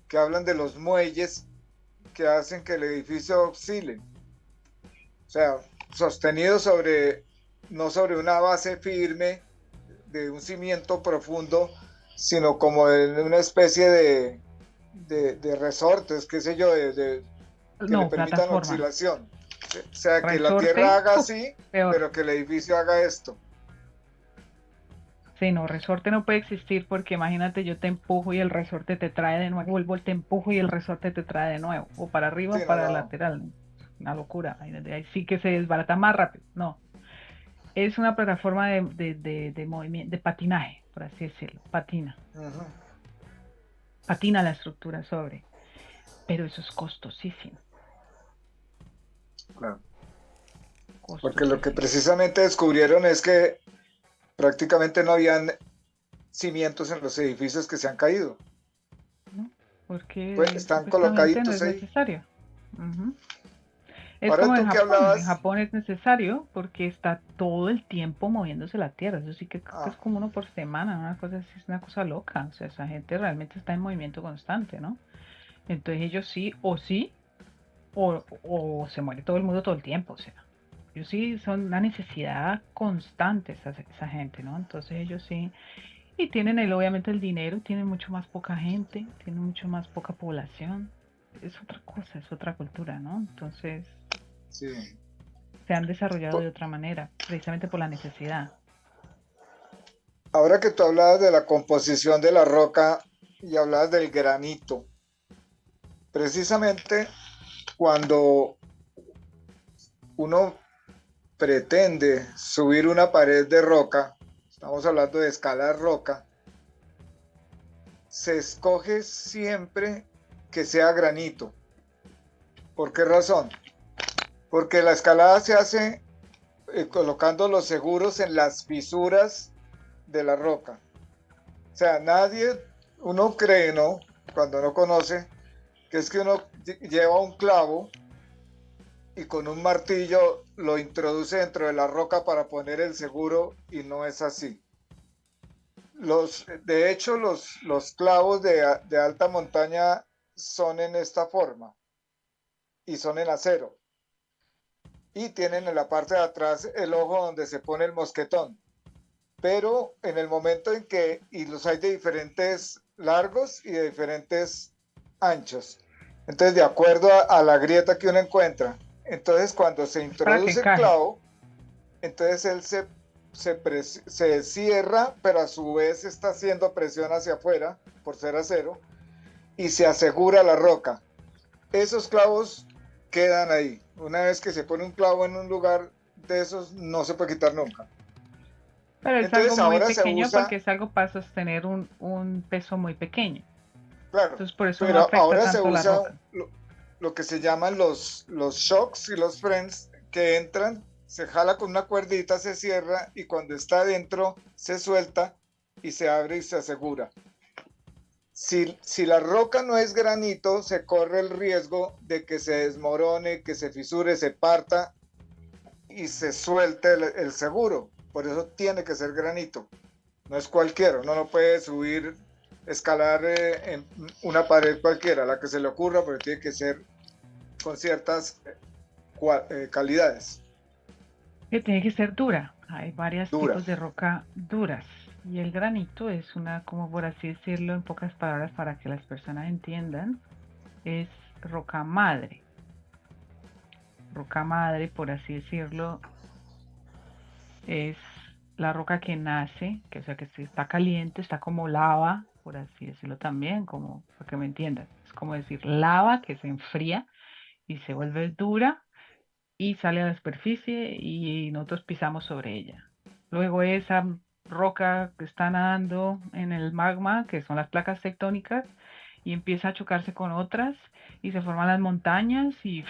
que hablan de los muelles que hacen que el edificio oscile. O sea, sostenido no sobre una base firme de un cimiento profundo, sino como en una especie de resortes, qué sé yo, que le No, permitan plataforma. oscilación. O sea, que la Resorte, tierra haga así, peor. pero que el edificio haga esto. Sí, no, resorte no puede existir porque imagínate, yo te empujo y el resorte te trae de nuevo, vuelvo, te empujo y el resorte te trae de nuevo, o para arriba Sí, o no, para no. lateral. Una locura. Ahí sí que se desbarata más rápido. No, es una plataforma de movimiento, de patinaje, por así decirlo. Patina. Uh-huh. Patina la estructura sobre. Pero eso es costosísimo. Claro. Porque lo que Costosísimo. precisamente descubrieron es que prácticamente no habían cimientos en los edificios que se han caído. ¿No? Pues Porque están supuestamente no colocaditos es ahí. necesario. Ujú. Es Ahora como en tú que Japón. En hablabas, Japón es necesario porque está todo el tiempo moviéndose la tierra. Eso sí que creo que es ah, como uno por semana, una cosa así, es una cosa loca. O sea, esa gente realmente está en movimiento constante, ¿no? Entonces ellos sí, o se muere todo el mundo todo el tiempo. O sea, ellos sí son una necesidad constante esa gente, ¿no? Entonces ellos sí. Y tienen obviamente el dinero, tienen mucho más poca gente, tienen mucho más poca población. Es otra cosa, es otra cultura, ¿no? Entonces sí. se han desarrollado de otra manera, precisamente por la necesidad. Ahora que tú hablabas de la composición de la roca y hablabas del granito, precisamente cuando uno pretende subir una pared de roca, estamos hablando de escalar roca, se escoge siempre que sea granito. ¿Por qué razón? Porque la escalada se hace colocando los seguros en las fisuras de la roca. O sea, uno cree, ¿no? Cuando no conoce, que es que uno lleva un clavo y con un martillo lo introduce dentro de la roca para poner el seguro y no es así. De hecho, los clavos de alta montaña son en esta forma y son en acero. Y tienen en la parte de atrás el ojo donde se pone el mosquetón. Pero en el momento en que, y los hay de diferentes largos y de diferentes anchos. Entonces, de acuerdo a la grieta que uno encuentra. Entonces, cuando se Para que introduce el encaje. clavo, entonces él se cierra, pero a su vez está haciendo presión hacia afuera, por ser acero, y se asegura la roca. Esos clavos quedan ahí. Una vez que se pone un clavo en un lugar de esos, no se puede quitar nunca. Pero es algo Entonces muy ahora se pequeño usa, porque es algo para sostener un peso muy pequeño. claro, Entonces por eso no pero afecta ahora se tanto la usa roca. lo que se llaman los shocks y los friends que entran, se jala con una cuerdita, se cierra y cuando está adentro se suelta y se abre y se asegura. Si la roca no es granito, se corre el riesgo de que se desmorone, que se fisure, se parta y se suelte el seguro. Por eso tiene que ser granito. No es cualquiera, uno no puede subir, escalar en una pared cualquiera, la que se le ocurra, pero tiene que ser con ciertas calidades. Que tiene que ser dura. Hay varios Dura. tipos de roca duras. Y el granito es una, como por así decirlo en pocas palabras para que las personas entiendan, es roca madre. Roca madre, por así decirlo, es la roca que nace, que o sea que está caliente, está como lava, por así decirlo también, como para que me entiendan. Es como decir lava que se enfría y se vuelve dura y sale a la superficie y nosotros pisamos sobre ella. Luego esa roca que está nadando en el magma, que son las placas tectónicas, y empieza a chocarse con otras y se forman las montañas y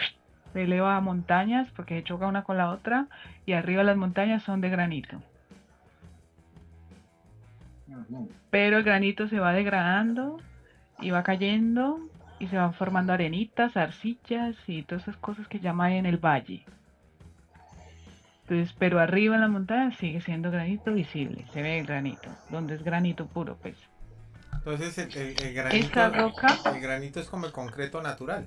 se eleva a montañas porque se choca una con la otra y arriba las montañas son de granito. Pero el granito se va degradando y va cayendo y se van formando arenitas, arcillas y todas esas cosas que llaman en el valle. Entonces, pero arriba en la montaña sigue siendo granito visible, se ve el granito, donde es granito puro, pues. Entonces Esa roca, el granito es como el concreto natural.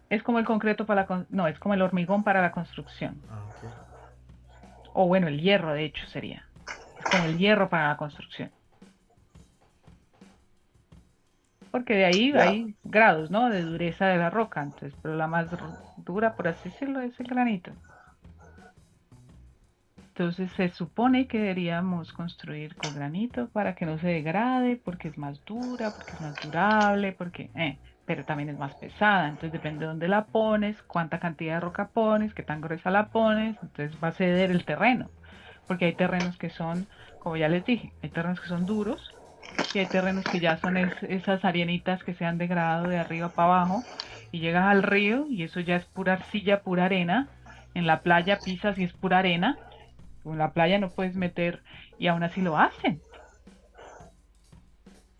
Es como el concreto para no, es como el hormigón para la construcción. Ah, ok. O bueno, el hierro, de hecho, sería. Es como el hierro para la construcción. Porque de ahí Ya, hay grados, ¿no? De dureza de la roca. Entonces, pero la más dura, por así decirlo, es el granito. Entonces, se supone que deberíamos construir con granito para que no se degrade, porque es más dura, porque es más durable, pero también es más pesada. Entonces, depende de dónde la pones, cuánta cantidad de roca pones, qué tan gruesa la pones. Entonces, va a ceder el terreno. Porque hay terrenos que son, como ya les dije, hay terrenos que son duros y hay terrenos que ya son esas arenitas que se han degradado de arriba para abajo y llegas al río y eso ya es pura arcilla, pura arena. En la playa pisas y es pura arena. En la playa no puedes meter y aún así lo hacen,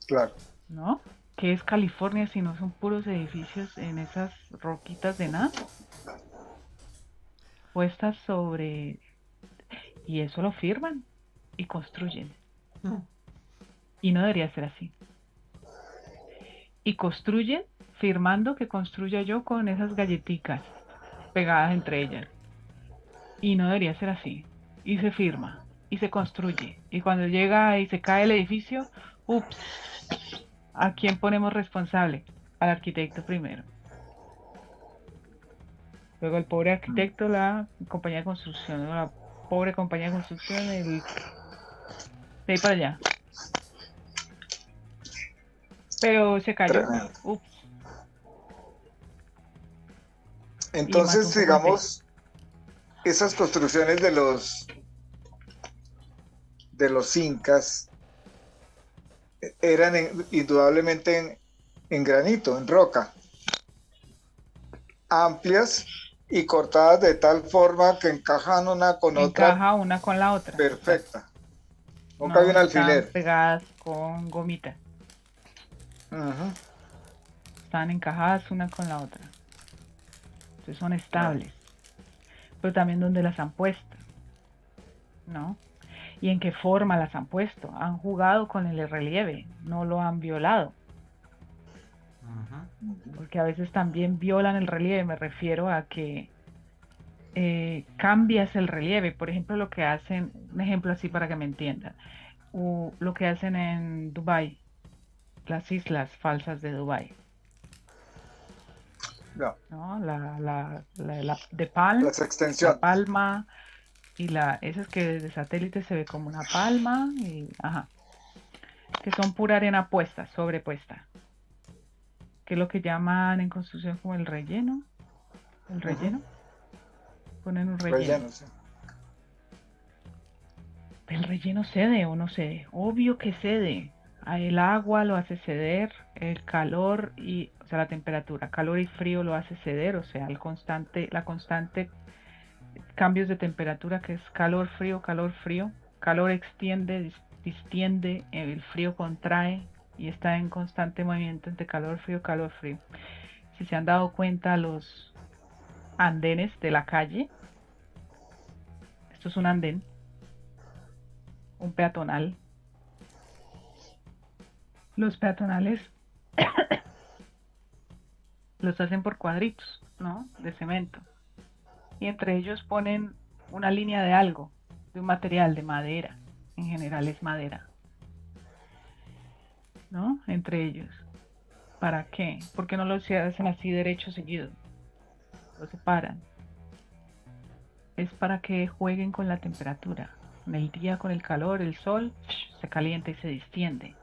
claro. ¿no? ¿Qué es California si no son puros edificios en esas roquitas de nada? Puestas sobre... Y eso lo firman y construyen. Mm. Y no debería ser así. Y construyen firmando que construya yo con esas galletitas pegadas entre ellas. Y no debería ser así. Y se firma. Y se construye. Y cuando llega y se cae el edificio, ups, ¿a quién ponemos responsable? Al arquitecto primero. Luego el pobre arquitecto, la compañía de construcción, ¿no? La pobre compañía de construcción, de ahí para allá. Pero se cayó. Tremendo. Ups. Y mató un Entonces, poco de peso. digamos, esas construcciones de los incas eran indudablemente en granito, en roca, amplias y cortadas de tal forma que encajan una con otra Encaja una con la otra. Exacto. perfecta. Nunca había No un están alfiler. pegadas con gomita. Ujú. Están encajadas una con la otra. Entonces son Ah, estables. Pero también donde las han puesto, ¿no? Y en qué forma las han puesto. Han jugado con el relieve, no lo han violado. Ajá. Porque a veces también violan el relieve. Me refiero a que cambias el relieve. Por ejemplo, lo que hacen, un ejemplo así para que me entiendan, lo que hacen en Dubái, las islas falsas de Dubái, ya. ¿no? De Palm, Las la extensiones. palma y esa es que desde satélite se ve como una palma y, ajá, que son pura arena puesta, sobrepuesta, que es lo que llaman en construcción como el Ujú. relleno, ponen un relleno. Rellenos. Sí. El relleno cede o no cede, obvio que cede. El agua lo hace ceder, el calor y, o sea, la temperatura, calor y frío lo hace ceder, o sea, la constante cambios de temperatura que es calor, frío, calor extiende, distiende, el frío contrae y está en constante movimiento entre calor, frío. Si se han dado cuenta los andenes de la calle, esto es un andén, un peatonal. Los peatonales los hacen por cuadritos, ¿no? De cemento. Y entre ellos ponen una línea de algo, de un material, de madera. En general es madera, ¿no? Entre ellos. ¿Para qué? ¿Por qué no lo hacen así derecho seguido? Lo separan. Es para que jueguen con la temperatura. En el día con el calor, el sol se calienta y se distiende.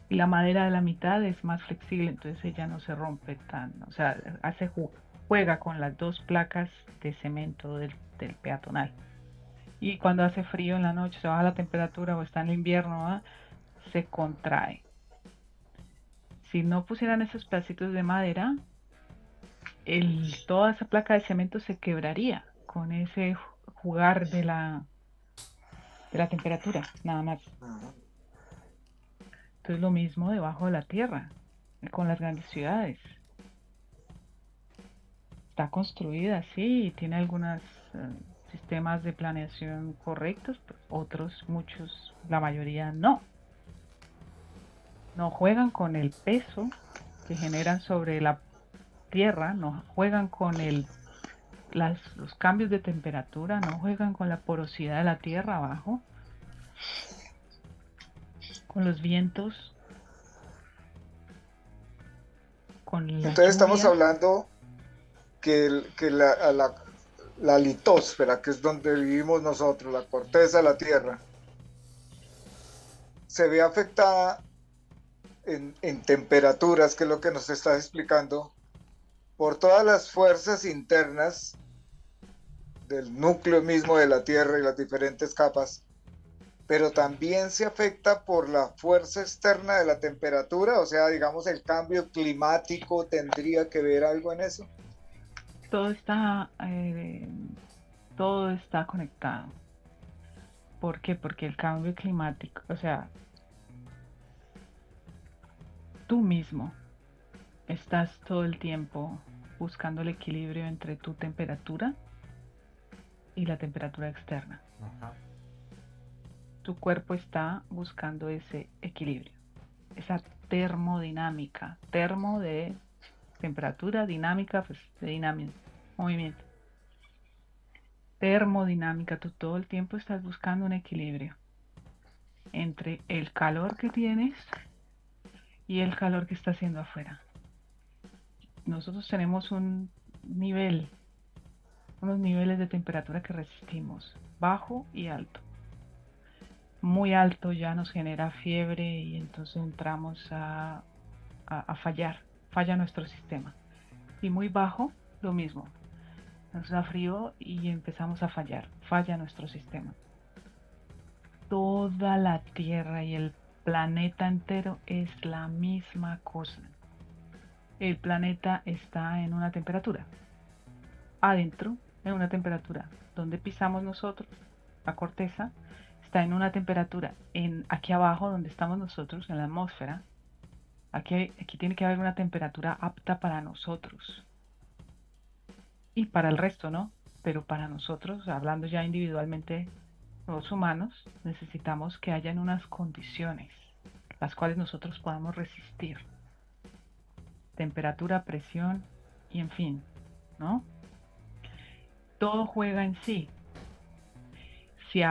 Y la madera de la mitad es más flexible, entonces ella no se rompe tan, o sea, juega con las dos placas de cemento del peatonal. Y cuando hace frío en la noche, se baja la temperatura o está en el invierno, ¿va? Se contrae. Si no pusieran esos pedacitos de madera, toda esa placa de cemento se quebraría con ese jugar de la temperatura, nada más. Ujú. Entonces lo mismo debajo de la tierra, con las grandes ciudades. Está construida, sí, tiene algunos sistemas de planeación correctos, pero otros, muchos, la mayoría no. No juegan con el peso que generan sobre tierra, no juegan con los cambios de temperatura, no juegan con la porosidad de la tierra abajo, con los vientos, con las Entonces estamos lluvias. hablando que la litósfera, que es donde vivimos nosotros, la corteza de la Tierra, se ve afectada en temperaturas, que es lo que nos estás explicando, por todas las fuerzas internas del núcleo mismo de la Tierra y las diferentes capas, pero también se afecta por la fuerza externa de la temperatura, o sea, digamos, el cambio climático tendría que ver algo en eso. Todo está, eh, todo está conectado. ¿Por qué? Porque el cambio climático, o sea, tú mismo estás todo el tiempo buscando el equilibrio entre tu temperatura y la temperatura externa. Ajá. Tu cuerpo está buscando ese equilibrio, esa termodinámica, termo de temperatura, dinámica, pues de movimiento. Termodinámica, tú todo el tiempo estás buscando un equilibrio entre el calor que tienes y el calor que está haciendo afuera. Nosotros tenemos unos niveles de temperatura que resistimos, bajo y alto. Muy alto ya nos genera fiebre y entonces entramos a fallar, falla nuestro sistema. Y muy bajo, lo mismo, nos da frío y empezamos a fallar, falla nuestro sistema. Toda la Tierra y el planeta entero es la misma cosa. El planeta está en una temperatura, adentro en una temperatura, donde pisamos nosotros, la corteza, está en una temperatura, aquí abajo donde estamos nosotros, en la atmósfera, aquí tiene que haber una temperatura apta para nosotros y para el resto, ¿no? Pero para nosotros, hablando ya individualmente, los humanos, necesitamos que hayan unas condiciones las cuales nosotros podamos resistir. Temperatura, presión y en fin, ¿no? Todo juega en sí. Si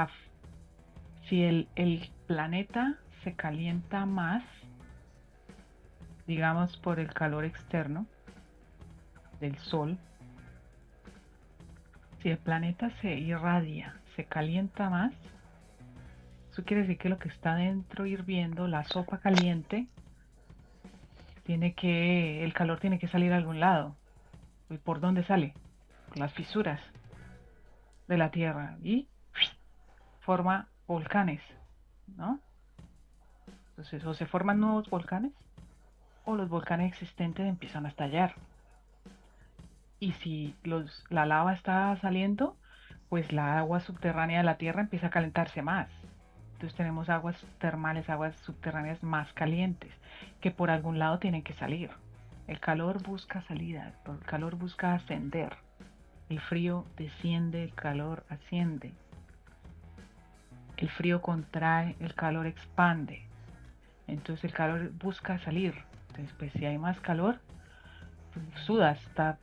el planeta se calienta más, digamos por el calor externo del Sol, si el planeta se irradia, se calienta más, eso quiere decir que lo que está dentro hirviendo, la sopa caliente, el calor tiene que salir a algún lado. ¿Y por dónde sale? Por las fisuras de la Tierra y forma volcanes, ¿no? Entonces, o se forman nuevos volcanes o los volcanes existentes empiezan a estallar. Y si la lava está saliendo, pues la agua subterránea de la Tierra empieza a calentarse más. Entonces tenemos aguas termales, aguas subterráneas más calientes, que por algún lado tienen que salir. El calor busca salida, el calor busca ascender. El frío desciende, el calor asciende. El frío contrae, el calor expande. Entonces el calor busca salir. Entonces, pues si hay más calor, tú sudas,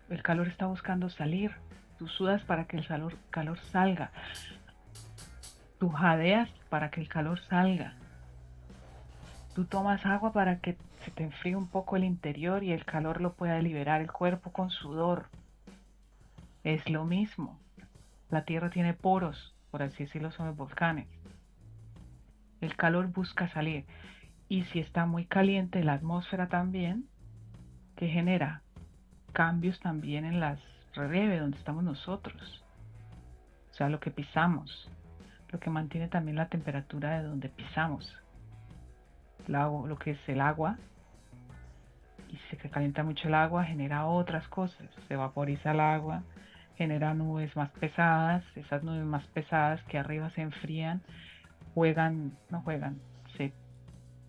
el calor está buscando salir. Tú sudas para que el calor salga. Tú jadeas para que el calor salga. Tú tomas agua para que se te enfríe un poco el interior y el calor lo pueda liberar el cuerpo con sudor. Es lo mismo. La Tierra tiene poros, por así decirlo, son los volcanes. El calor busca salir. Y si está muy caliente la atmósfera también, que genera cambios también en las relieve donde estamos nosotros. O sea, lo que pisamos, lo que mantiene también la temperatura de donde pisamos. Lo que es el agua, y si se calienta mucho el agua, genera otras cosas. Se vaporiza el agua, genera nubes más pesadas, esas nubes más pesadas que arriba se enfrían, se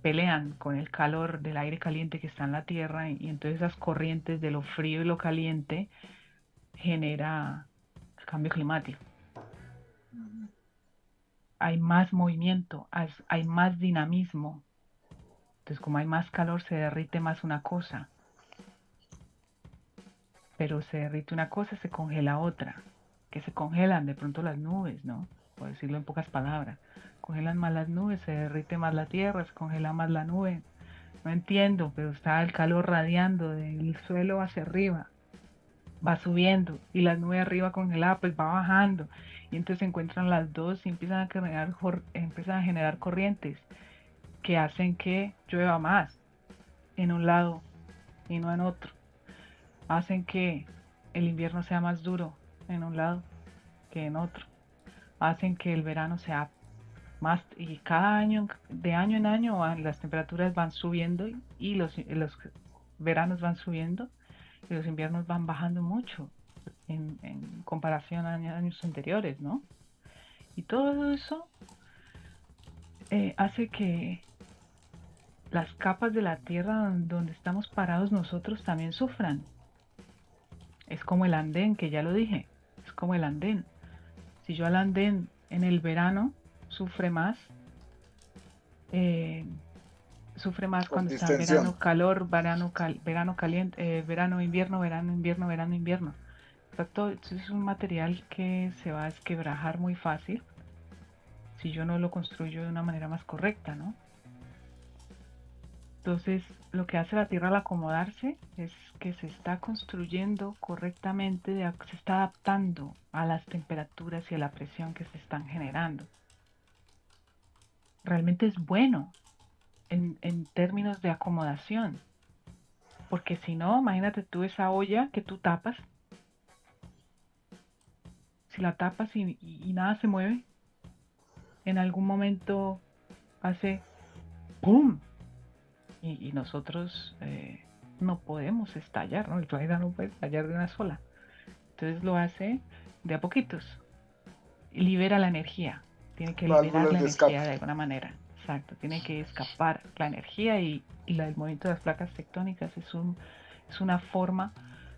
pelean con el calor del aire caliente que está en la Tierra y entonces esas corrientes de lo frío y lo caliente genera el cambio climático. Hay más movimiento, hay más dinamismo. Entonces, como hay más calor, se derrite más una cosa. pero se derrite una cosa, se congela otra, que se congelan de pronto las nubes, ¿no? Por decirlo en pocas palabras. Congelan más las nubes, se derrite más la tierra, se congela más la nube. No entiendo, pero está el calor radiando del suelo hacia arriba, va subiendo, y la nube arriba congelada pues va bajando, y entonces se encuentran las dos y empiezan a generar corrientes que hacen que llueva más en un lado y no en otro, hacen que el invierno sea más duro en un lado que en otro, hacen que el verano sea más, y cada año, de año en año, las temperaturas van subiendo y los veranos van subiendo y los inviernos van bajando mucho en comparación a años anteriores, ¿no? Y todo eso hace que las capas de la tierra donde estamos parados nosotros también sufran. Es como el andén, que ya lo dije, es como el andén. Si yo al andén en el verano sufre más eh, Con cuando está en verano distensión. calor, verano caliente, verano invierno, verano invierno, verano invierno. Exacto, es un material que se va a desquebrajar muy fácil si yo no lo construyo de una manera más correcta, ¿no? Entonces, lo que hace la Tierra al acomodarse es que se está construyendo correctamente, se está adaptando a las temperaturas y a la presión que se están generando. Realmente es bueno en términos de acomodación, porque si no, imagínate tú esa olla que tú tapas, si la tapas y nada se mueve, en algún momento hace ¡pum! Y nosotros no podemos estallar, ¿no? El planeta no puede estallar de una sola. Entonces lo hace de a poquitos. Y libera la energía. Tiene que liberar Válvulas la de escape. energía de alguna manera. Exacto. Tiene que escapar la energía y el movimiento de las placas tectónicas es una forma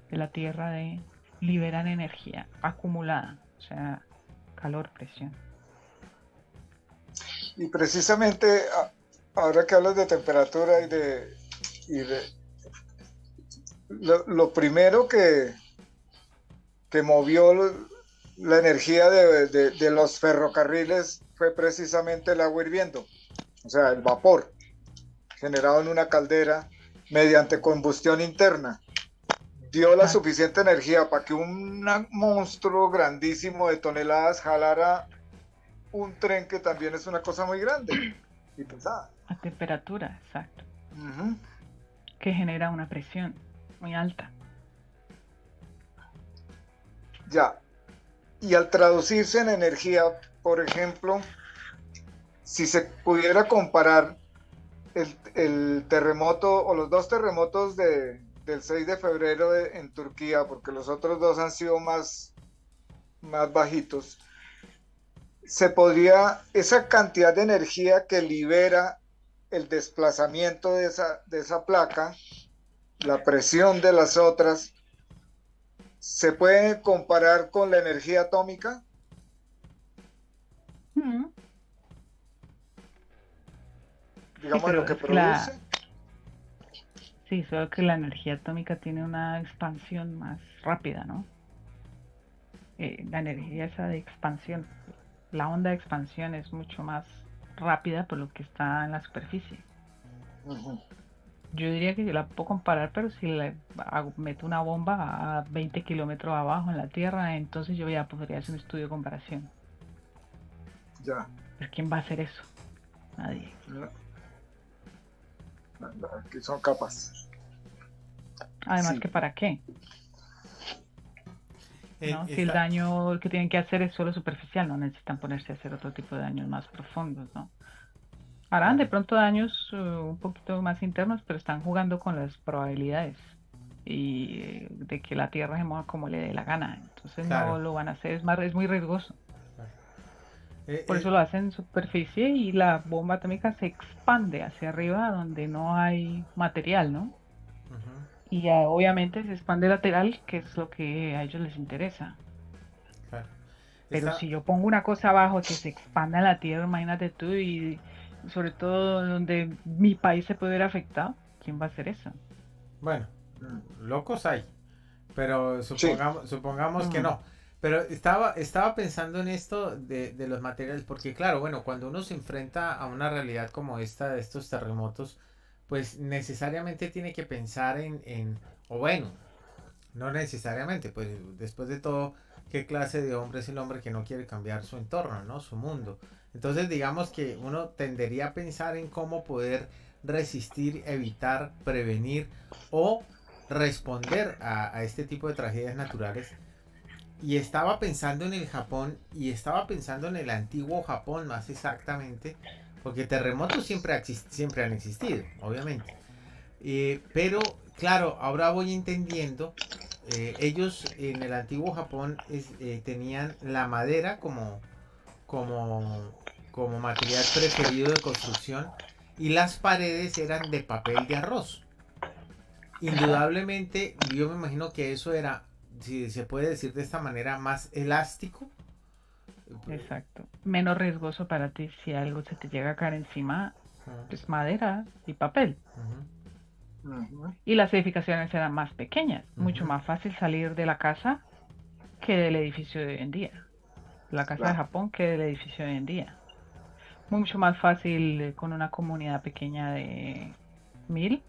de la Tierra de liberar energía acumulada. O sea, calor, presión. Y precisamente ahora que hablas de temperatura y de lo primero que movió la energía de los ferrocarriles fue precisamente el agua hirviendo, o sea, el vapor generado en una caldera mediante combustión interna. Dio la Exacto. suficiente energía para que un monstruo grandísimo de toneladas jalara un tren que también es una cosa muy grande y pesada. A temperatura, exacto. Uh-huh. Que genera una presión muy alta. Ya. Y al traducirse en energía, por ejemplo, si se pudiera comparar el terremoto o los dos terremotos del 6 de febrero en Turquía, porque los otros dos han sido más bajitos, se podría, esa cantidad de energía que libera el desplazamiento de esa placa, la presión de las otras, ¿se puede comparar con la energía atómica? Mm. Sí, Digamos, en lo pero que es que produce. sí, solo que la energía atómica tiene una expansión más rápida, ¿no? La energía esa de expansión, la onda de expansión es mucho más rápida por lo que está en la superficie. Uh-huh. Yo diría que yo la puedo comparar, pero si meto una bomba a 20 kilómetros abajo en la Tierra, entonces yo ya podría hacer un estudio de comparación. Ya. ¿Pero quién va a hacer eso? Nadie. Que son capas. Además, Sí. ¿que para qué? ¿No? Si el Esta, daño que tienen que hacer es solo superficial, no necesitan ponerse a hacer otro tipo de daños más profundos, ¿no? Harán de claro, pronto daños un poquito más internos, pero están jugando con las probabilidades y de que la Tierra se mueva como le dé la gana. Entonces no claro, lo van a hacer, es muy riesgoso. claro. Por eso lo hacen en superficie y la bomba atómica se expande hacia arriba donde no hay material, ¿no? Uh-huh, Y obviamente se expande lateral, que es lo que a ellos les interesa. claro. Pero Esta, si yo pongo una cosa abajo que se expanda en la tierra, imagínate tú, y sobre todo donde mi país se puede ver afectado, ¿quién va a hacer eso? bueno, locos hay, pero Sí. supongamos que Mm, no. Pero estaba pensando en esto de los materiales, porque claro, bueno, cuando uno se enfrenta a una realidad como esta, de estos terremotos, pues necesariamente tiene que pensar o bueno, no necesariamente, pues después de todo, ¿qué clase de hombre es el hombre que no quiere cambiar su entorno, ¿no? Su mundo. Entonces, digamos que uno tendería a pensar en cómo poder resistir, evitar, prevenir o responder a este tipo de tragedias naturales. Y estaba pensando en el Japón y estaba pensando en el antiguo Japón más exactamente, porque terremotos siempre han existido, obviamente. Pero claro, ahora voy entendiendo, ellos en el antiguo Japón tenían la madera como, como material preferido de construcción y las paredes eran de papel de arroz. exacto, Indudablemente, yo me imagino que eso era, si se puede decir de esta manera, más elástico. exacto. Menos riesgoso para ti si algo se te llega a caer encima, Ajá, pues madera y papel. ujú, Ujú. Y las edificaciones eran más pequeñas, mucho ujú, más fácil salir de la casa que del edificio de hoy en día. La casa de Claro. Japón que del edificio de hoy en día. Mucho más fácil con una comunidad pequeña de 1000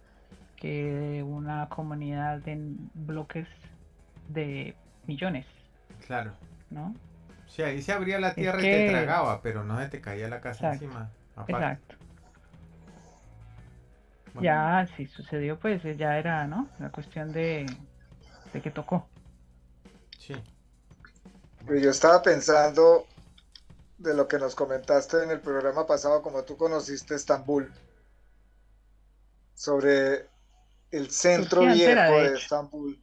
que una comunidad de bloques de millones, claro. ¿no? Sí, ahí se abría la Es tierra y te que, tragaba, pero no se te caía la casa exacto, encima, aparte. exacto. Bueno, Ya si sucedió, pues ya era, ¿no? La cuestión de que tocó. sí, Pero bueno. yo estaba pensando de lo que nos comentaste en el programa pasado, como tú conociste Estambul, sobre el centro Turquía entera, viejo de de hecho. Estambul.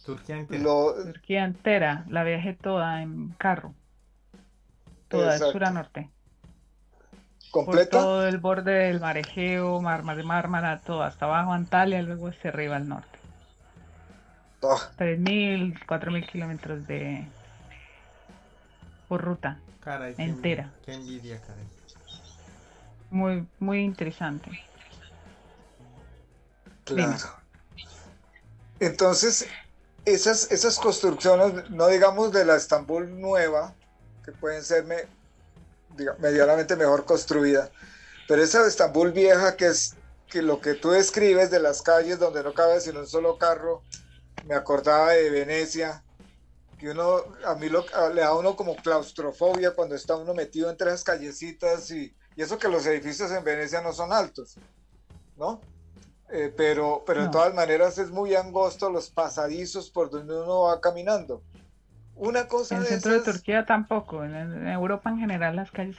Turquía entera. Lo, Turquía entera, la viajé toda en carro, toda de sur a exacto. norte, por ¿Completa? todo el borde del Mar Egeo, Mar de Mármara, todo, hasta abajo Antalya, luego hacia arriba al norte. Oh, 4000 4000 kilómetros por ruta Caray, entera. qué envidia, caray. Muy, muy interesante. Dime. claro. Entonces, esas construcciones, no digamos de la Estambul nueva, que pueden ser medianamente mejor construida, pero esa de Estambul vieja, que es que lo que tú describes de las calles donde no cabe sino un solo carro, me acordaba de Venecia, que le da a uno como claustrofobia cuando está uno metido entre esas callecitas y eso que los edificios en Venecia no son altos, ¿no? Pero de No, todas maneras es muy angosto los pasadizos por donde uno va caminando. Una en cosa el de centro de esas, Turquía tampoco. En Europa en general las calles,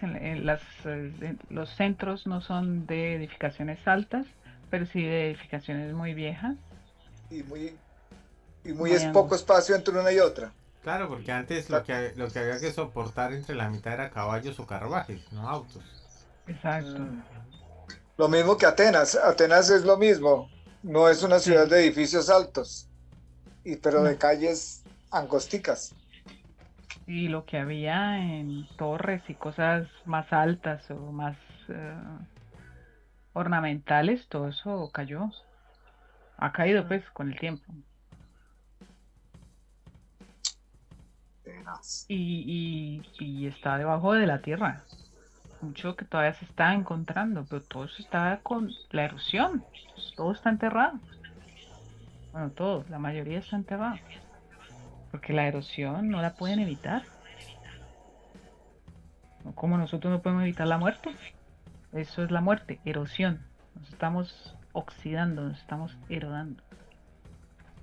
los centros no son de edificaciones altas, pero sí de edificaciones muy viejas, y muy, y muy muy es poco angostas. espacio entre una y otra. Claro, porque antes O sea, lo que había que soportar entre la mitad era caballos o carruajes, no autos. Exacto. mm, lo mismo que Atenas. Atenas es lo mismo. No es una ciudad Sí, de edificios altos, pero de no. calles angosticas. Y lo que había en torres y cosas más altas o más ornamentales, todo eso cayó. Ha caído pues con el tiempo. Y está debajo de la tierra. Mucho que todavía se está encontrando, pero todo eso está con la erosión. Todo está enterrado. Bueno, todo, la mayoría está enterrado. Porque la erosión no la pueden evitar. No como nosotros no podemos evitar la muerte. Eso es la muerte, erosión. Nos estamos oxidando, nos estamos erodando.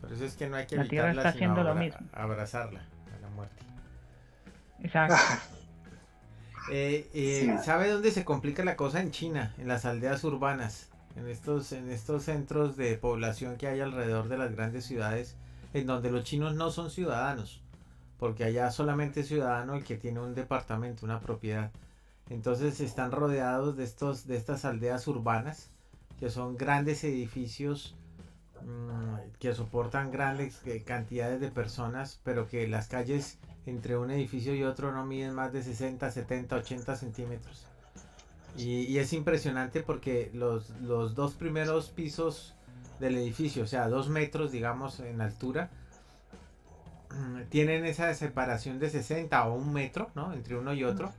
Por eso es que no hay que La tierra evitarla, está sino haciendo lo mismo. abrazarla a la muerte. Exacto. Sí. ¿Sabe dónde se complica la cosa? En China, en las aldeas urbanas, en estos centros de población que hay alrededor de las grandes ciudades, en donde los chinos no son ciudadanos, porque allá solamente es ciudadano el que tiene un departamento, una propiedad. Entonces están rodeados de estas aldeas urbanas, que son grandes edificios que soportan grandes cantidades de personas, pero que las calles entre un edificio y otro no miden más de 60 70 80 centímetros. Y es impresionante porque los dos primeros pisos del edificio, o sea, 2 metros, digamos, en altura, tienen esa separación de 60 o 1 metro, ¿no? Entre uno y otro.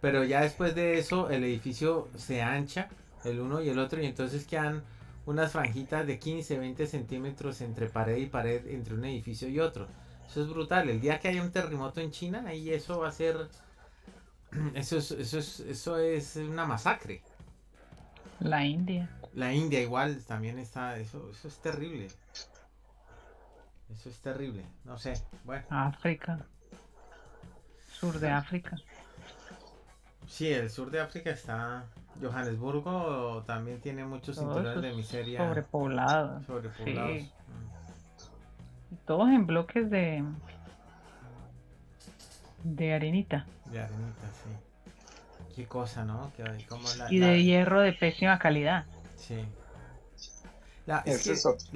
Pero ya después de eso, el edificio se ancha, el uno y el otro, y entonces quedan unas franjitas de 15, 20 centímetros entre pared y pared, entre un edificio y otro. Eso es brutal. El día que haya un terremoto en China, ahí eso va a ser. Eso es una masacre. La India. La India igual también está. Eso es terrible. Eso es terrible. No sé. Bueno. África. Sur de África. Sí, el sur de África está. Johannesburgo también tiene muchos Todos cinturones esos de miseria sobrepoblados. sobrepoblados. Sí. Todos en bloques de arenita. De arenita, sí. Qué cosa, ¿no? Como Y de hierro de pésima calidad. Sí. Es Ese que es otro.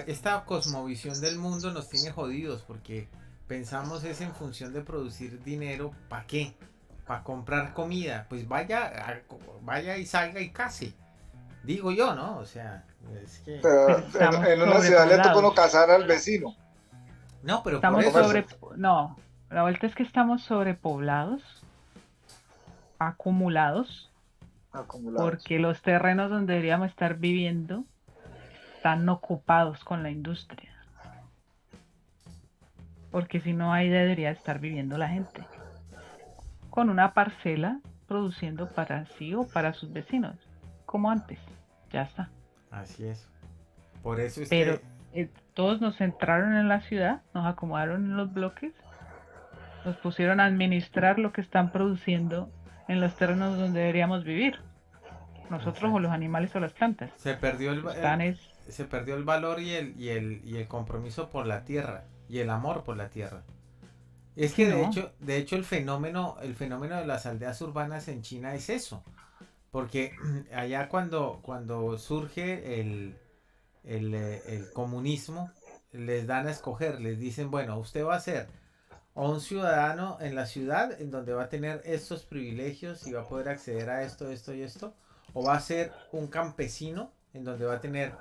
esta cosmovisión del mundo nos tiene jodidos porque pensamos es en función de producir dinero. ¿Para qué? Para comprar comida. Pues vaya y salga y case. Digo yo, ¿no? O sea, es que... Pero estamos en una ciudad le toca uno sobrepoblados. cazar al vecino. No, pero por Estamos eso... No, la vuelta es que estamos sobrepoblados, acumulados, Acumulados. porque los terrenos donde deberíamos estar viviendo están ocupados con la industria. Porque si no, ahí debería estar viviendo la gente. Con una parcela produciendo para sí o para sus vecinos. Como antes. Ya está. Así es. Por eso es Pero que... todos nos centraron en la ciudad, nos acomodaron en los bloques, nos pusieron a administrar lo que están produciendo en los terrenos donde deberíamos vivir. Nosotros Exacto. o los animales o las plantas. Se perdió Están se perdió el valor y el compromiso por la tierra y el amor por la tierra. Es Sí, que ¿no? de hecho el fenómeno de las aldeas urbanas en China es eso. Porque allá cuando surge el comunismo, les dan a escoger, les dicen, bueno, usted va a ser o un ciudadano en la ciudad en donde va a tener estos privilegios y va a poder acceder a esto, esto y esto, o va a ser un campesino en donde va a tener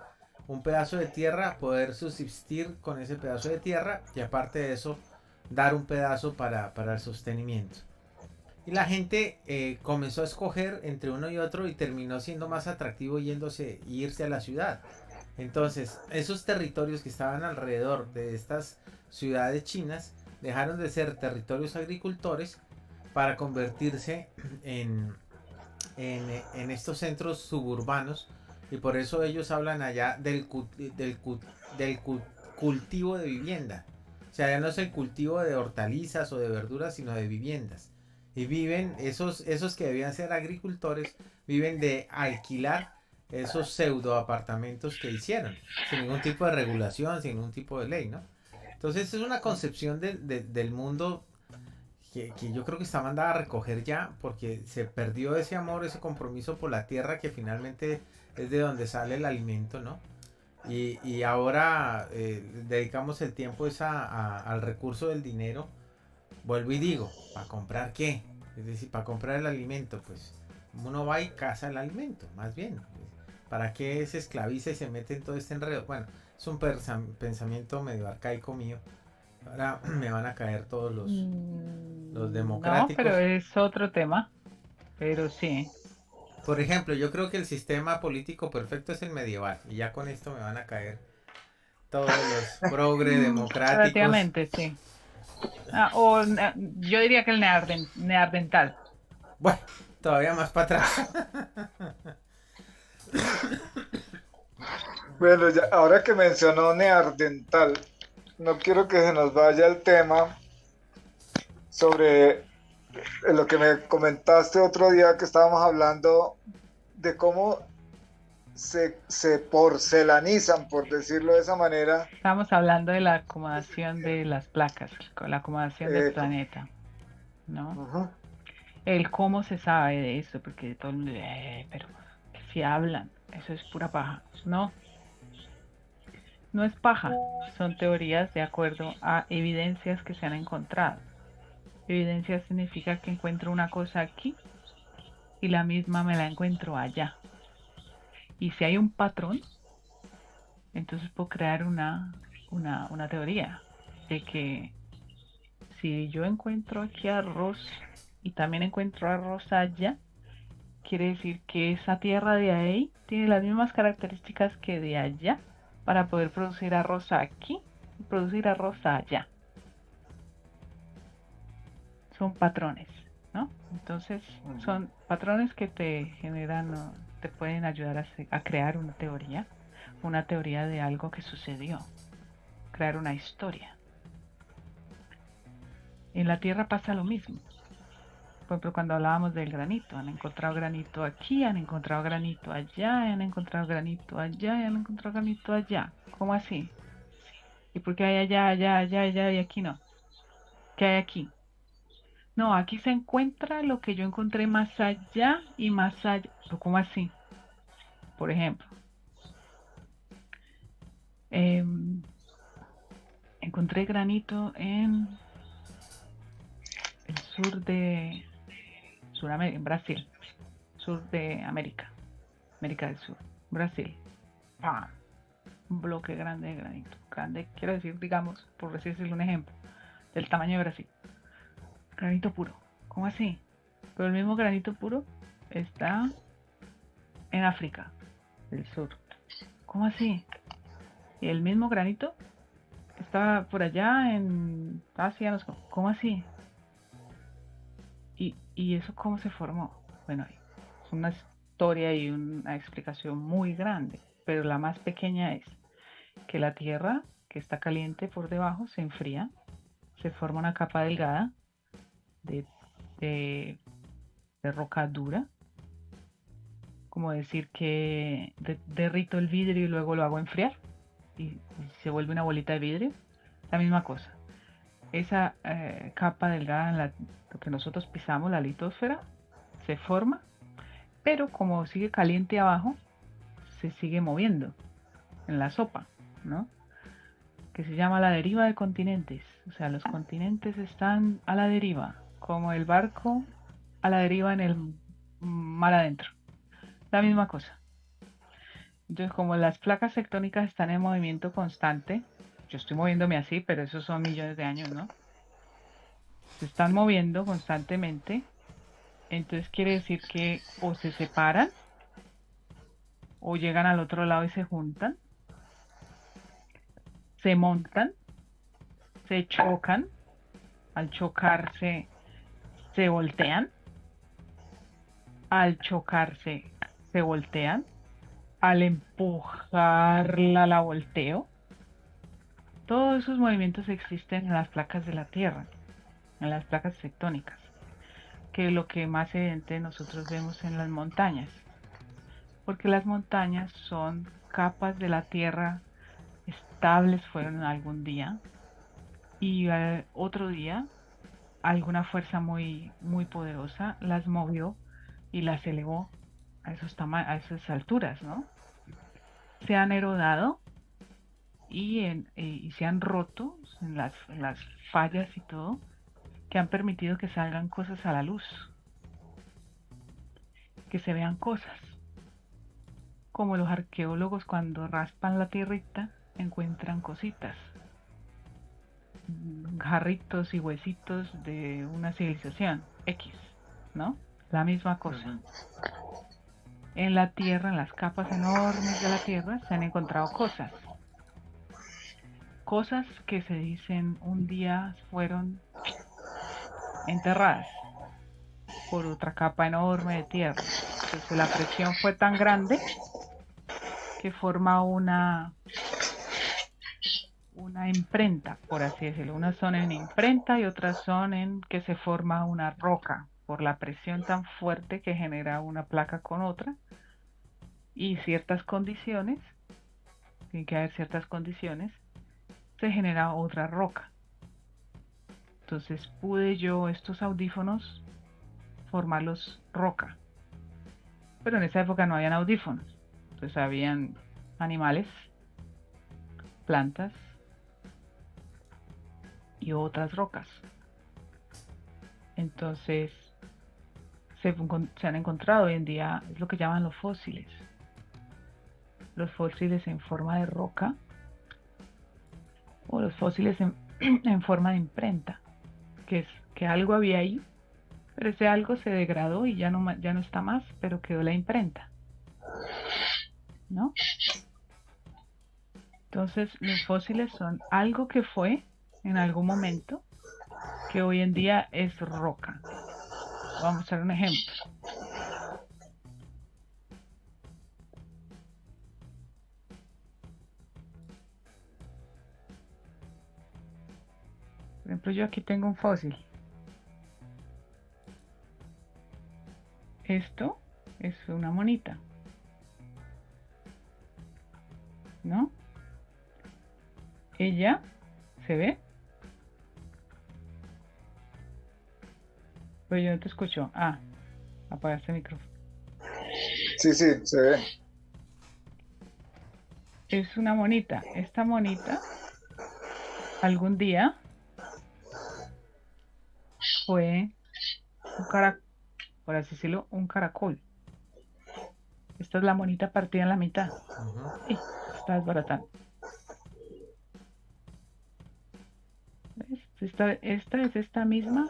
un pedazo de tierra, poder subsistir con ese pedazo de tierra y aparte de eso dar un pedazo para el sostenimiento. Y la gente comenzó a escoger entre uno y otro y terminó siendo más atractivo irse a la ciudad. Entonces, esos territorios que estaban alrededor de estas ciudades chinas dejaron de ser territorios agricultores para convertirse en, en estos centros suburbanos y por eso ellos hablan allá del cultivo de vivienda. O sea, ya no es el cultivo de hortalizas o de verduras, sino de viviendas. Y viven, esos que debían ser agricultores, viven de alquilar esos pseudo apartamentos que hicieron, sin ningún tipo de regulación, sin ningún tipo de ley, ¿no? Entonces es una concepción del mundo que yo creo que está mandada a recoger ya, porque se perdió ese amor, ese compromiso por la tierra que finalmente es de donde sale el alimento, ¿no? Y ahora dedicamos el tiempo al recurso del dinero. Vuelvo y digo, ¿para comprar qué? Es decir, para comprar el alimento, pues uno va y caza el alimento, más bien. ¿Para qué se esclaviza y se mete en todo este enredo? Bueno, es un pensamiento medio arcaico mío. Ahora me van a caer todos los No, pero democráticos. es otro tema. Pero sí. Por ejemplo, yo creo que el sistema político perfecto es el medieval. Y ya con esto me van a caer todos los progre democráticos. Relativamente, sí. Yo diría que el neardental. Bueno, todavía más para atrás. Bueno, ya, ahora que mencionó neardental, no quiero que se nos vaya el tema sobre lo que me comentaste otro día que estábamos hablando de cómo se porcelanizan, por decirlo de esa manera. Estamos hablando de la acomodación de las placas, la acomodación del planeta, ¿no? Uh-huh. El cómo se sabe de eso, porque todo el mundo dice, pero si hablan, eso es pura paja. No, no es paja, son teorías de acuerdo a evidencias que se han encontrado. Evidencia significa que encuentro una cosa aquí y la misma me la encuentro allá. Y si hay un patrón, Entonces puedo crear una teoría de que si yo encuentro aquí arroz y también encuentro arroz allá, quiere decir que esa tierra de ahí tiene las mismas características que de allá para poder producir arroz aquí y producir arroz allá. Son patrones, ¿no? Entonces son patrones que te generan, te pueden ayudar a crear una teoría de algo que sucedió, crear una historia. En la Tierra pasa lo mismo. Por ejemplo, cuando hablábamos del granito, han encontrado granito aquí, han encontrado granito allá, han encontrado granito allá, y han encontrado granito allá. ¿Cómo así? ¿Y por qué hay allá, allá, allá, allá y aquí no? ¿Qué hay aquí? No, aquí se encuentra lo que yo encontré más allá y más allá. ¿Pero cómo así? Por ejemplo, em, encontré granito en el sur de Sudamérica, en Brasil, sur de América, América del Sur, Brasil. ¡Pam! Un bloque grande de granito. Grande, quiero decir, digamos, por decirle un ejemplo, del tamaño de Brasil. Granito puro. ¿Cómo así? Pero el mismo granito puro está en África del Sur. ¿Cómo así? Y el mismo granito está por allá en Asia. ¿Cómo así? ¿Y eso cómo se formó? Bueno, es una historia y una explicación muy grande, pero la más pequeña es que la Tierra, que está caliente por debajo, se enfría, se forma una capa delgada de, de, de roca dura, como decir que derrito el vidrio y luego lo hago enfriar y se vuelve una bolita de vidrio, la misma cosa. Esa capa delgada en lo que nosotros pisamos, la litosfera, se forma, pero como sigue caliente abajo, se sigue moviendo en la sopa, ¿no? Que se llama la deriva de continentes. O sea, los continentes están a la deriva, como el barco a la deriva en el mar adentro. La misma cosa. Entonces, como las placas tectónicas están en movimiento constante, yo estoy moviéndome así, pero esos son millones de años, ¿no? Se están moviendo constantemente, entonces quiere decir que o se separan o llegan al otro lado y se juntan, se montan, se chocan, al chocarse se voltean, al chocarse se voltean, al empujarla la volteo. Todos esos movimientos existen en las placas de la Tierra, en las placas tectónicas, que es lo que más evidente nosotros vemos en las montañas, porque las montañas son capas de la Tierra estables fueron algún día y otro día alguna fuerza muy, muy poderosa las movió y las elevó a esas alturas, ¿no? Se han erodado y se han roto en las fallas y todo, que han permitido que salgan cosas a la luz, que se vean cosas, como los arqueólogos cuando raspan la tierrita encuentran cositas, jarritos y huesitos de una civilización X, ¿no? La misma cosa. En la Tierra, en las capas enormes de la Tierra, se han encontrado cosas. Cosas que se dicen un día fueron enterradas por otra capa enorme de tierra. Entonces la presión fue tan grande que forma una imprenta, por así decirlo. Unas son en imprenta y otras son en que se forma una roca por la presión tan fuerte que genera una placa con otra y ciertas condiciones, tiene que haber ciertas condiciones, se genera otra roca. Entonces pude yo estos audífonos formarlos roca. Pero en esa época no habían audífonos. Entonces habían animales, plantas y otras rocas. Entonces se han encontrado hoy en día, es lo que llaman los fósiles. los fósiles en forma de roca o los fósiles en forma de imprenta, que es que algo había ahí, pero ese algo se degradó y ya no está más, pero quedó la imprenta, ¿no? Entonces, los fósiles son algo que fue en algún momento, que hoy en día es roca. Vamos a hacer un ejemplo. Por ejemplo, yo aquí tengo un fósil. Esto es una monita, ¿no? Ella, ¿se ve? Pero yo no te escucho. Ah, apagaste el micrófono. Sí, sí, se ve. Es una monita. Esta monita algún día fue un caracol, por así decirlo, un caracol. Esta es la monita partida en la mitad. Ujú. ¡Ay! Se está desbaratando. ¿Ves? Esta es esta misma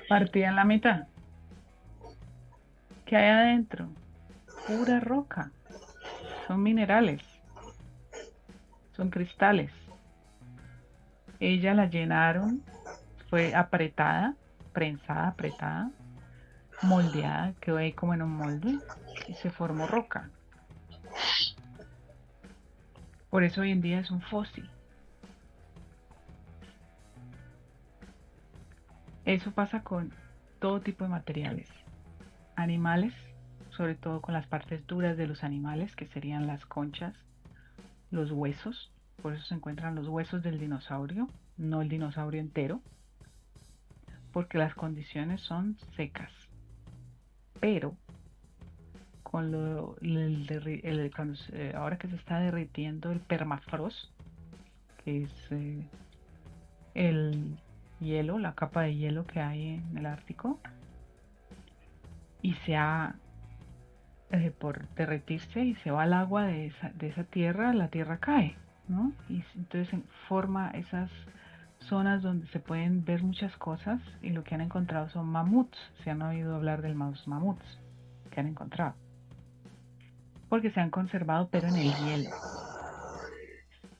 partida en la mitad. ¿Qué hay adentro? Pura roca. Son minerales. Son cristales. Ella la llenaron, fue apretada, prensada, apretada, moldeada, quedó ahí como en un molde y se formó roca. Por eso hoy en día es un fósil. Eso pasa con todo tipo de materiales. Animales, sobre todo con las partes duras de los animales, que serían las conchas, los huesos. Por eso se encuentran los huesos del dinosaurio, no el dinosaurio entero, porque las condiciones son secas. Pero con ahora que se está derritiendo el permafrost, que es el hielo, la capa de hielo que hay en el Ártico, y por derretirse y se va al agua de esa tierra, la tierra cae, ¿no? Y entonces forma esas zonas donde se pueden ver muchas cosas y lo que han encontrado son mamuts. Se han oído hablar de los mamuts que han encontrado, porque se han conservado pero en el hielo.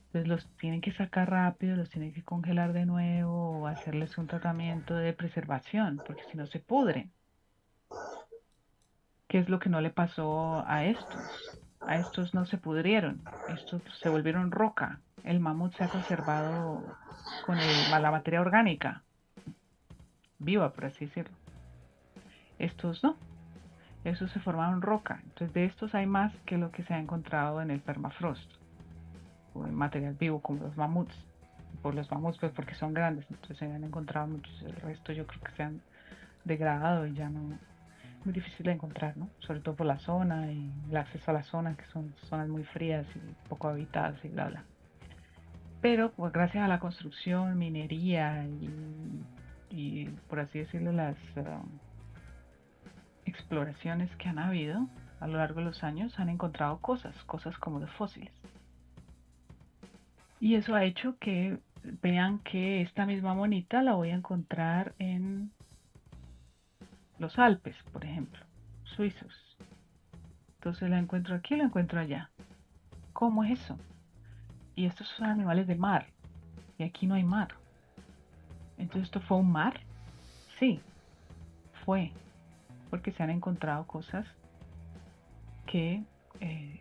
Entonces los tienen que sacar rápido, los tienen que congelar de nuevo o hacerles un tratamiento de preservación, porque si no se pudren. ¿Qué es lo que no le pasó a estos? A estos no se pudrieron, estos se volvieron roca. El mamut se ha conservado con la materia orgánica, viva, por así decirlo. Estos no, estos se formaron roca. Entonces de estos hay más que lo que se ha encontrado en el permafrost, o en material vivo como los mamuts. Por los mamuts, pues porque son grandes, entonces se han encontrado muchos. El resto yo creo que se han degradado y ya no, muy difícil de encontrar, ¿no? Sobre todo por la zona y el acceso a la zona, que son zonas muy frías y poco habitadas y bla, bla. Pero pues, gracias a la construcción, minería y por así decirlo, las exploraciones que han habido a lo largo de los años, han encontrado cosas como los fósiles. Y eso ha hecho que vean que esta misma monita la voy a encontrar en los Alpes, por ejemplo, suizos. Entonces la encuentro aquí, la encuentro allá. ¿Cómo es eso? Y estos son animales de mar, y aquí no hay mar. Entonces, ¿esto fue un mar? Sí, fue, porque se han encontrado cosas que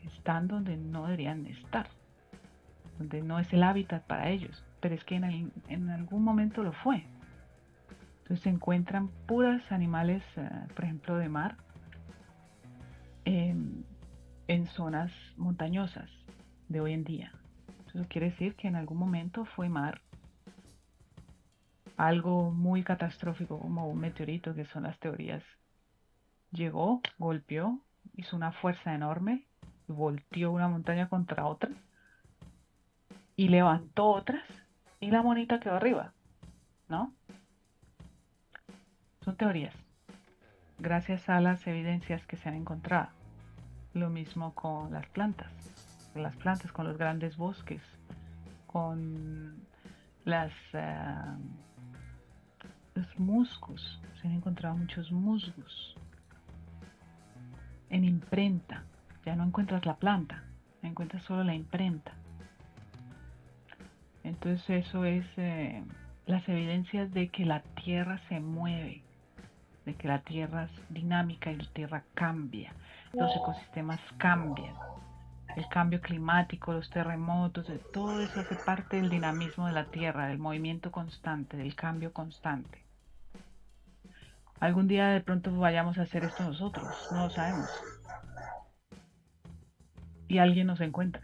están donde no deberían estar, donde no es el hábitat para ellos, pero es que en algún momento lo fue. Entonces se encuentran puros animales, por ejemplo, de mar, en zonas montañosas de hoy en día. Eso quiere decir que en algún momento fue mar. Algo muy catastrófico como un meteorito, que son las teorías, llegó, golpeó, hizo una fuerza enorme, volteó una montaña contra otra y levantó otras y la monita quedó arriba, ¿no? Son teorías, gracias a las evidencias que se han encontrado. Lo mismo con las plantas, con los grandes bosques, con los musgos. Se han encontrado muchos musgos en imprenta. Ya no encuentras la planta, encuentras solo la imprenta. Entonces eso es las evidencias de que la Tierra se mueve, de que la Tierra es dinámica y la Tierra cambia, los ecosistemas cambian, el cambio climático, los terremotos, todo eso hace parte del dinamismo de la Tierra, del movimiento constante, del cambio constante. Algún día de pronto vayamos a hacer esto nosotros, no lo sabemos. Y alguien nos encuentra,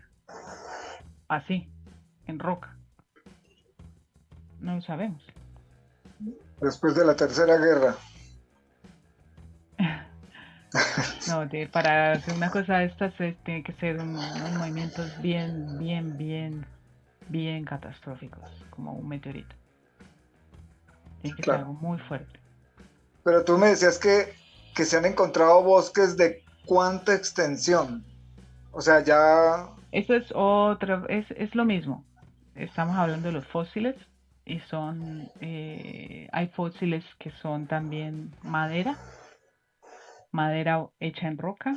así, en roca. No lo sabemos. Después de la Tercera Guerra. No, para hacer una cosa de estas tiene que ser unos movimientos bien catastróficos, como un meteorito. Tiene que ser algo muy fuerte. Pero tú me decías que se han encontrado bosques de ¿cuánta extensión? O sea, ya... Eso es es lo mismo. Estamos hablando de los fósiles y hay fósiles que son también madera hecha en roca,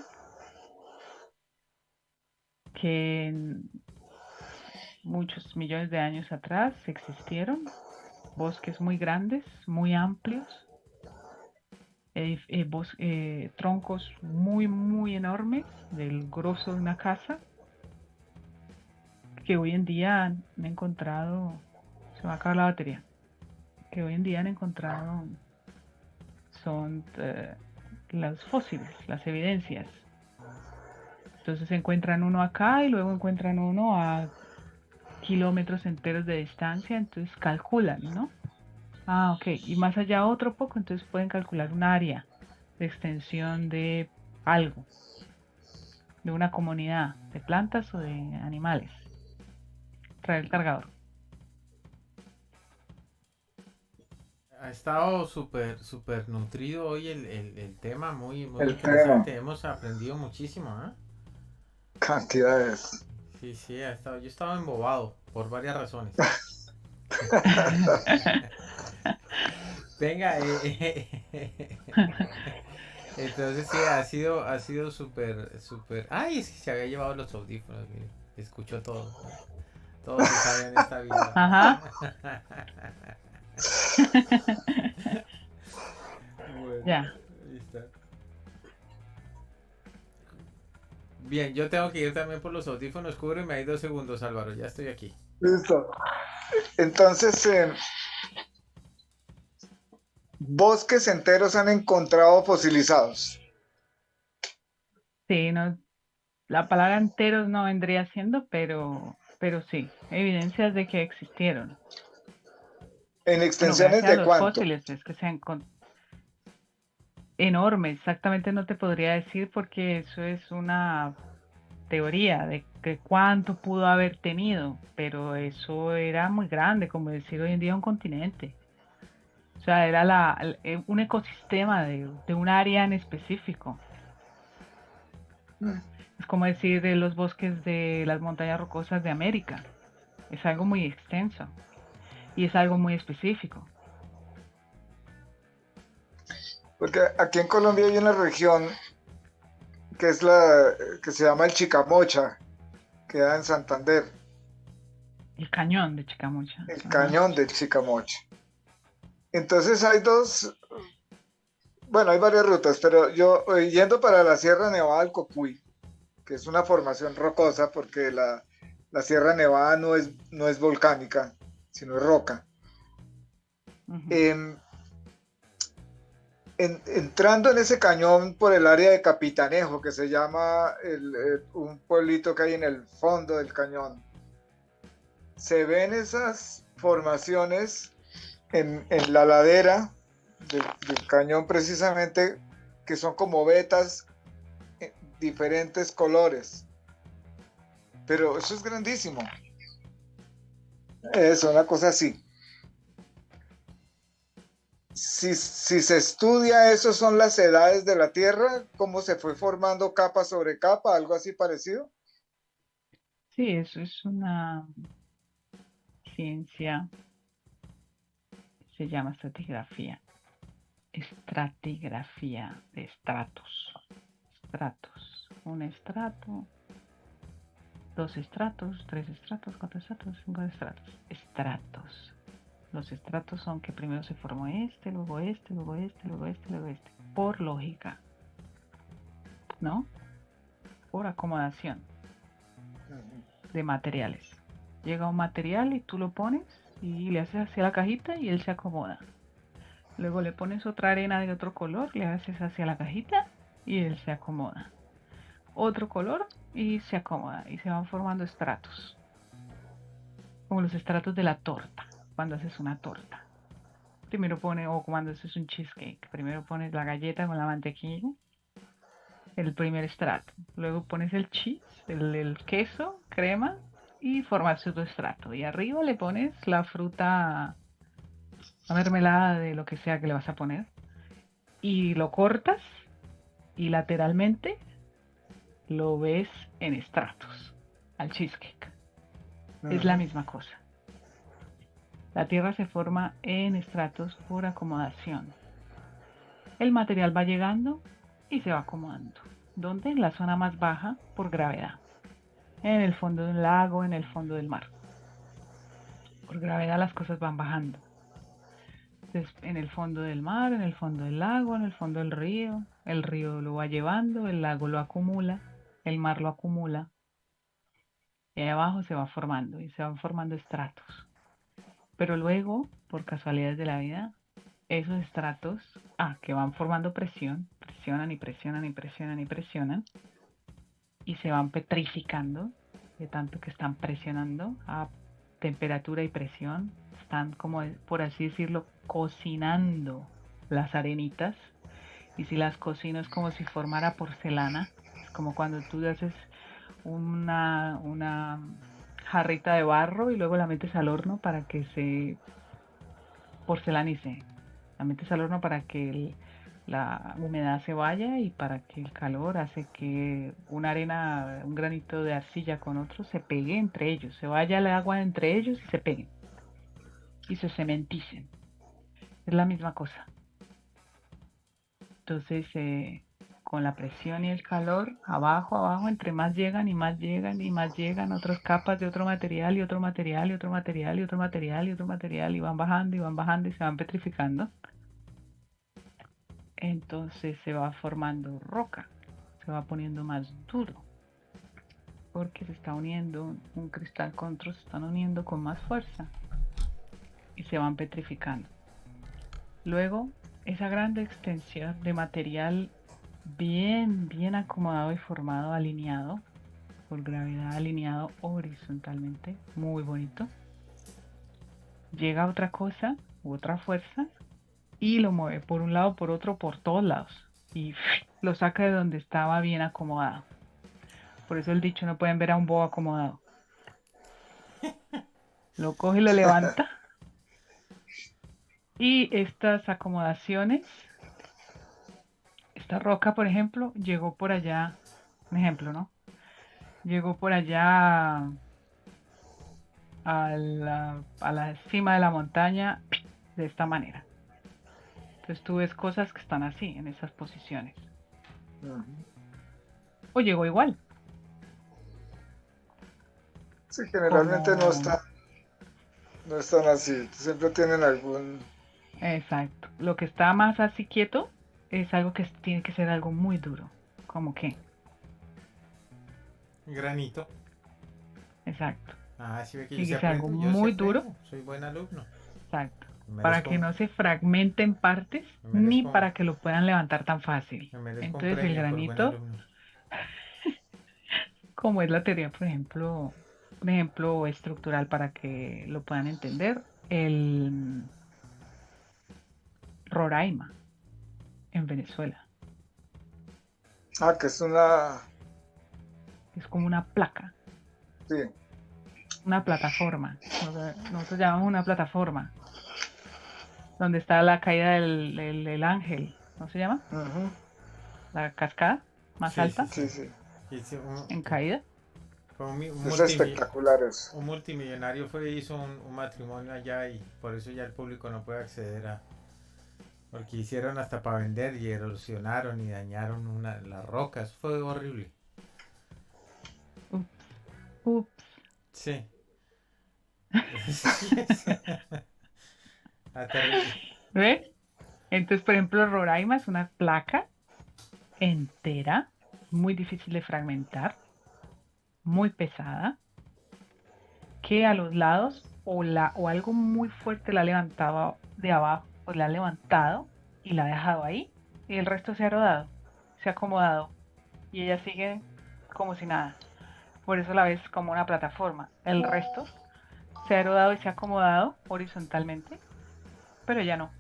que muchos millones de años atrás existieron, bosques muy grandes, muy amplios, troncos muy enormes, del grosso de una casa, que hoy en día han encontrado, se va a acabar la batería, que hoy en día han encontrado son los fósiles, las evidencias. Entonces encuentran uno acá y luego encuentran uno a kilómetros enteros de distancia, entonces calculan, ¿no? Ah, ok, y más allá otro poco, entonces pueden calcular un área de extensión de algo, de una comunidad, de plantas o de animales. Trae el cargador. Ha estado súper nutrido hoy el tema, muy interesante. Tema. Hemos aprendido muchísimo, ¿eh? Cantidades. Sí, yo he estado embobado por varias razones. Venga, entonces sí, ha sido súper. Ay, es que se había llevado los audífonos, mire. Escuchó todo. Todo se sabe en esta vida. Ajá. Bueno, Ya. listo. Bien, yo tengo que ir también por los audífonos. Cúbreme ahí 2 segundos, Álvaro. Ya estoy aquí. Listo. Entonces, bosques enteros han encontrado fosilizados. Sí, no, la palabra enteros no vendría siendo, pero sí, evidencias de que existieron. ¿En extensiones gracias a de los cuánto? fósiles es que se han enorme, exactamente no te podría decir porque eso es una teoría de que cuánto pudo haber tenido, pero eso era muy grande, como decir hoy en día un continente. O sea, era un ecosistema de un área en específico. Es como decir de los bosques de las montañas rocosas de América. Es algo muy extenso y es algo muy específico. Porque aquí en Colombia hay una región que es que se llama el Chicamocha, que da en Santander. El cañón de Chicamocha. El Ajá. cañón del Chicamocha. Entonces hay bueno, hay varias rutas, pero yo yendo para la Sierra Nevada del Cocuy, que es una formación rocosa porque la Sierra Nevada no es volcánica, sino es roca. Uh-huh. Entrando en ese cañón por el área de Capitanejo, que se llama un pueblito que hay en el fondo del cañón, se ven esas formaciones en la ladera del cañón precisamente, que son como vetas diferentes colores, pero eso es grandísimo. Es una cosa así. si se estudia eso, son las edades de la Tierra, cómo se fue formando capa sobre capa, algo así parecido. Sí, eso es una ciencia, se llama estratigrafía. Estratigrafía de estratos. Estratos. Un estrato, dos estratos, tres estratos, cuatro estratos, cinco estratos. Estratos. Los estratos son que primero se formó este, luego este, luego este, luego este, luego este. Por lógica, ¿no? Por acomodación de materiales. Llega un material y tú lo pones y le haces hacia la cajita y él se acomoda. Luego le pones otra arena de otro color, le haces hacia la cajita y él se acomoda. Otro color y se acomoda y se van formando estratos. Como los estratos de la torta, cuando haces una torta. Primero pones, o cuando haces un cheesecake, primero pones la galleta con la mantequilla, el primer estrato. Luego pones el cheese, el queso, crema y formas otro estrato. Y arriba le pones la fruta, la mermelada de lo que sea que le vas a poner. Y lo cortas y lateralmente lo ves en estratos al cheesecake. Es la misma cosa. La Tierra se forma en estratos por acomodación. El material va llegando y se va acomodando. ¿Dónde? En la zona más baja por gravedad. En el fondo de un lago, en el fondo del mar. Por gravedad las cosas van bajando. Entonces, en el fondo del mar, en el fondo del lago, en el fondo del río. El río lo va llevando, el lago lo acumula, el mar lo acumula. Y ahí abajo se va formando y se van formando estratos. Pero luego, por casualidades de la vida, esos estratos, que van formando presión, presionan y presionan y presionan y presionan, y se van petrificando de tanto que están presionando a temperatura y presión, están como, por así decirlo, cocinando las arenitas, y si las cocino es como si formara porcelana, es como cuando tú haces una jarrita de barro y luego la metes al horno para que se porcelanice. La metes al horno para que la humedad se vaya y para que el calor hace que una arena, un granito de arcilla con otro se pegue entre ellos, se vaya el agua entre ellos y se peguen y se cementicen. Es la misma cosa. Entonces, con la presión y el calor, abajo, abajo, entre más llegan y más llegan y más llegan otras capas de otro material y otro material y otro material y otro material y otro material y van bajando y se van petrificando. Entonces se va formando roca, se va poniendo más duro, porque se está uniendo un cristal con otro, se están uniendo con más fuerza y se van petrificando. Luego, esa grande extensión de material bien acomodado y formado, alineado, por gravedad, alineado horizontalmente, muy bonito. Llega otra cosa, otra fuerza, y lo mueve por un lado, por otro, por todos lados. Y lo saca de donde estaba bien acomodado. Por eso el dicho, no pueden ver a un bobo acomodado. Lo coge y lo levanta. Y estas acomodaciones, esta roca, por ejemplo, llegó por allá, un ejemplo, ¿no? Llegó por allá a la cima de la montaña de esta manera. Entonces tú ves cosas que están así, en esas posiciones. O llegó igual. Sí, generalmente Como... no están así, siempre tienen algún... Exacto. Lo que está más así quieto es algo que tiene que ser algo muy duro. ¿Cómo qué? Granito. Exacto. Sí ve que yo Tiene sí que ser algo aprendo, yo sí muy aprendo, duro. soy buen alumno. Exacto. Me Para merezco, que no se fragmente en partes, me ni merezco, para que lo puedan levantar tan fácil. me merezco un Entonces el premio por buen granito, alumno. como es la teoría, por ejemplo, un ejemplo estructural para que lo puedan entender, el Roraima en Venezuela. Que es una... Es como una placa, Sí, una plataforma. Nosotros llamamos una plataforma. donde está la caída del ángel, ¿no se llama? Ujú. La cascada más Sí, sí, alta Sí, sí. sí. Y sí, en caída. fue Es espectacular eso. un multimillonario hizo un matrimonio allá y por eso ya el público no puede acceder a... Porque hicieron hasta para vender y erosionaron y dañaron las rocas. Fue horrible. Ups, ups. Sí. Sí, Aterri- ¿Ves? Entonces, por ejemplo, Roraima es una placa entera, muy difícil de fragmentar, muy pesada, que a los lados o algo muy fuerte la ha levantado de abajo, pues la ha levantado y la ha dejado ahí, y el resto se ha rodado, se ha acomodado, y ella sigue como si nada. Por eso la ves como una plataforma. El resto se ha rodado y se ha acomodado horizontalmente, pero ya no,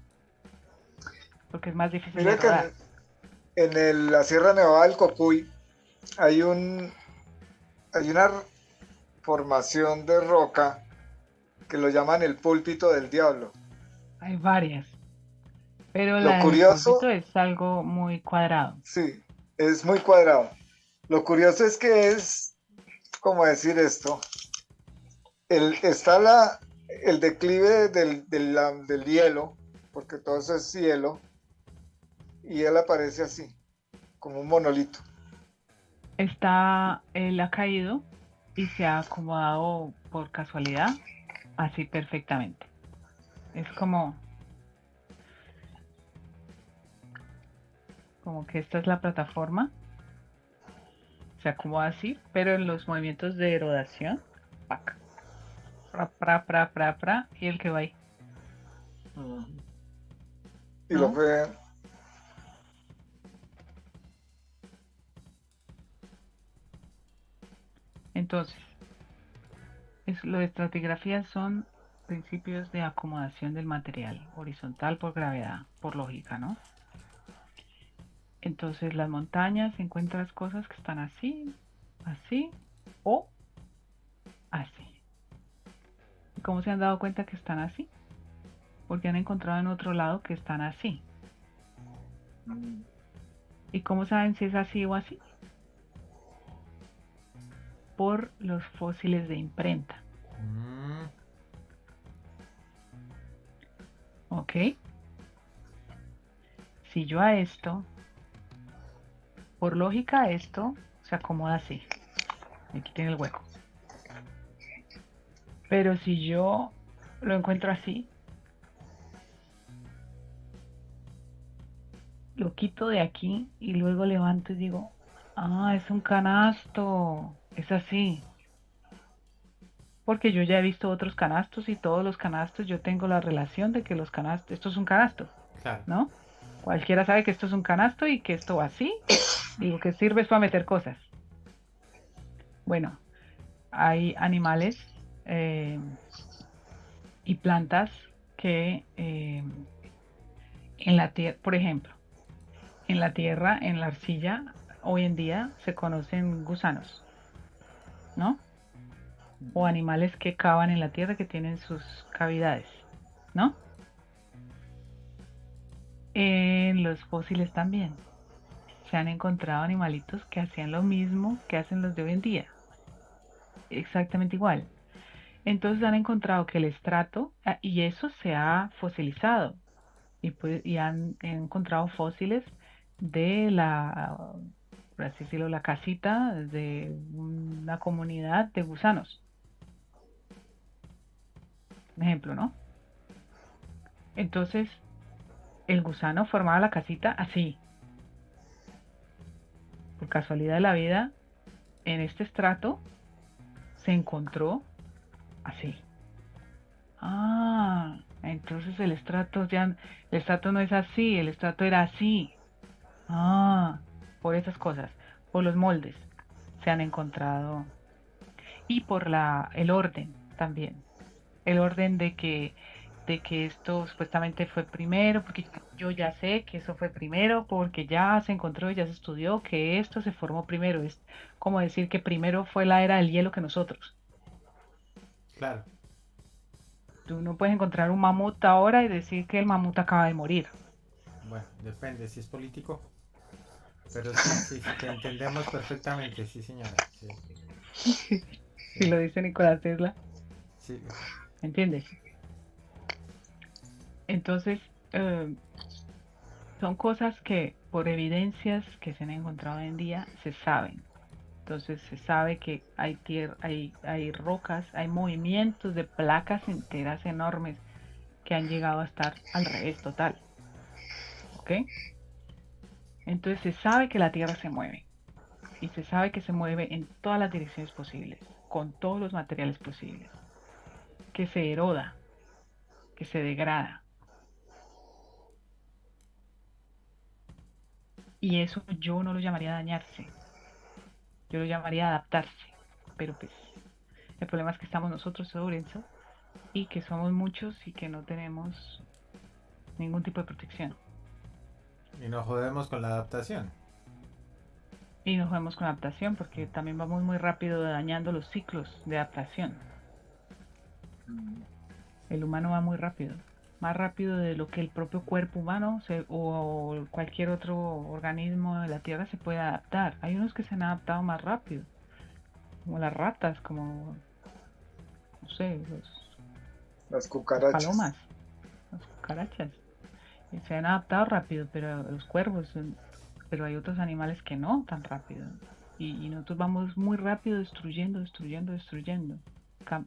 porque es más difícil de Mira que rodar. la Sierra Nevada del Cocuy hay hay una formación de roca que lo llaman el púlpito del diablo. Hay varias, pero Lo la del púlpito curioso, es algo muy cuadrado. sí, es muy cuadrado. Lo curioso es que es, ¿cómo decir esto? Está el declive del hielo, porque todo eso es hielo, y él aparece así, como un monolito. Él ha caído y se ha acomodado por casualidad, así perfectamente. Es como que esta es la plataforma, se acomoda así, pero en los movimientos de erodación, ¡pac! Pra, pra, pra, pra, pra, y el que va ahí, Y lo ¿no? fue, Entonces, lo de estratigrafía son principios de acomodación del material, horizontal por gravedad, por lógica, ¿no? Entonces, las montañas encuentras cosas que están así, así o así. ¿Y cómo se han dado cuenta que están así? Porque han encontrado en otro lado que están así. ¿Y cómo saben si es así o así? Por los fósiles de imprenta. Mm, ¿Ok? Si yo a esto, por lógica, esto se acomoda así. Aquí tiene el hueco. Pero si yo lo encuentro así, lo quito de aquí y luego levanto y digo, ah, es un canasto. Es así. Porque yo ya he visto otros canastos y todos los canastos yo tengo la relación de que los canastos, esto es un canasto, claro. ¿no? Cualquiera sabe que esto es un canasto y que esto va así, digo que sirve es para meter cosas. Bueno, hay animales eh, y plantas que en la tierra, por ejemplo, en la tierra, en la arcilla, hoy en día se conocen gusanos, ¿no? O animales que cavan en la tierra que tienen sus cavidades, ¿no? En los fósiles también se han encontrado animalitos que hacían lo mismo que hacen los de hoy en día, exactamente igual. Entonces han encontrado que el estrato, y eso se ha fosilizado, y han encontrado fósiles de por así decirlo, la casita de una comunidad de gusanos, un ejemplo, ¿no? Entonces, el gusano formaba la casita así, por casualidad de la vida, en este estrato se encontró así. Ah, entonces el estrato no es así, el estrato era así. Ah, por esas cosas, por los moldes se han encontrado y por el orden también. El orden de que esto supuestamente fue primero, porque yo ya sé que eso fue primero, porque ya se encontró, ya se estudió que esto se formó primero. Es como decir que primero fue la era del hielo que nosotros. Claro. Tú no puedes encontrar un mamut ahora y decir que el mamut acaba de morir. Bueno, depende si es político. Pero sí, sí, sí, te entendemos perfectamente, sí, señora. Sí, Si sí, lo dice Nicolás Tesla, sí. ¿me entiendes? Entonces, eh, son cosas que por evidencias que se han encontrado hoy en día se saben. Entonces se sabe que hay tierra, hay rocas, hay movimientos de placas enteras enormes que han llegado a estar al revés total. ¿Ok? Entonces se sabe que la Tierra se mueve y se sabe que se mueve en todas las direcciones posibles, con todos los materiales posibles, que se eroda, que se degrada. Y eso yo no lo llamaría dañarse, yo lo llamaría adaptarse. Pero pues el problema es que estamos nosotros sobre eso y que somos muchos y que no tenemos ningún tipo de protección. Y nos jodemos con la adaptación. Y nos vemos con adaptación porque también vamos muy rápido dañando los ciclos de adaptación. El humano va muy rápido, más rápido de lo que el propio cuerpo humano o cualquier otro organismo de la Tierra se puede adaptar. Hay unos que se han adaptado más rápido, como las ratas, como, no sé, Las las cucarachas. palomas, las cucarachas. Se han adaptado rápido, pero los cuervos, pero hay otros animales que no tan rápido. Y nosotros vamos muy rápido destruyendo, destruyendo, destruyendo.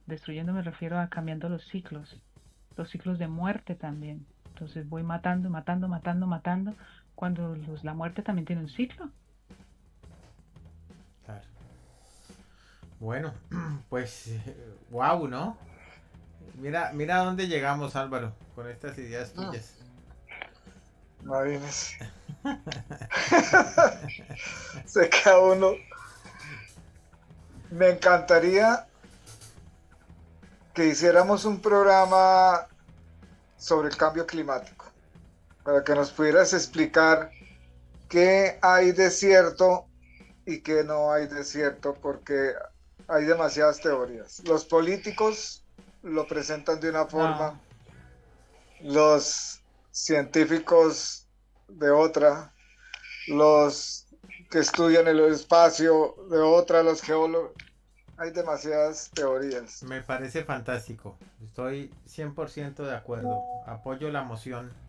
Destruyendo me refiero a cambiando los ciclos de muerte también. Entonces voy matando, matando, matando, matando, cuando la muerte también tiene un ciclo. Claro. Bueno, pues, wow, ¿no? Mira, mira a dónde llegamos, Álvaro, con estas ideas Mm, tuyas. imagínese. Se queda uno. Me encantaría que hiciéramos un programa sobre el cambio climático, para que nos pudieras explicar qué hay de cierto y qué no hay de cierto, porque hay demasiadas teorías. Los políticos lo presentan de una forma, No, los científicos de otra, los que estudian el espacio de otra, los geólogos. Hay demasiadas teorías. Me parece fantástico. Estoy 100% de acuerdo. Apoyo la moción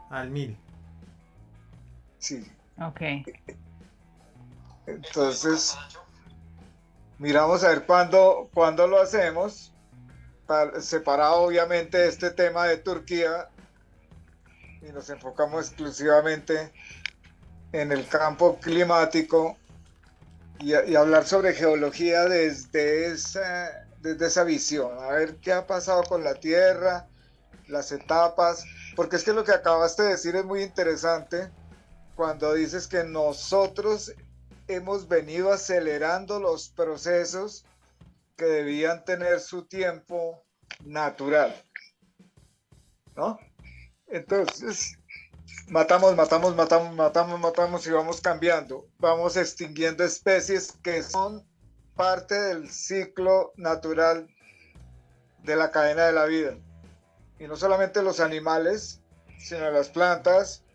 al 1000. Sí. ok. Entonces, miramos a ver cuándo lo hacemos. Separado obviamente de este tema de Turquía y nos enfocamos exclusivamente en el campo climático y hablar sobre geología desde esa visión, a ver qué ha pasado con la Tierra, las etapas, porque es que lo que acabaste de decir es muy interesante cuando dices que nosotros hemos venido acelerando los procesos que debían tener su tiempo natural, ¿no? Entonces, matamos, matamos, matamos, matamos, matamos y vamos cambiando. Vamos extinguiendo especies que son parte del ciclo natural de la cadena de la vida. Y no solamente los animales, sino las plantas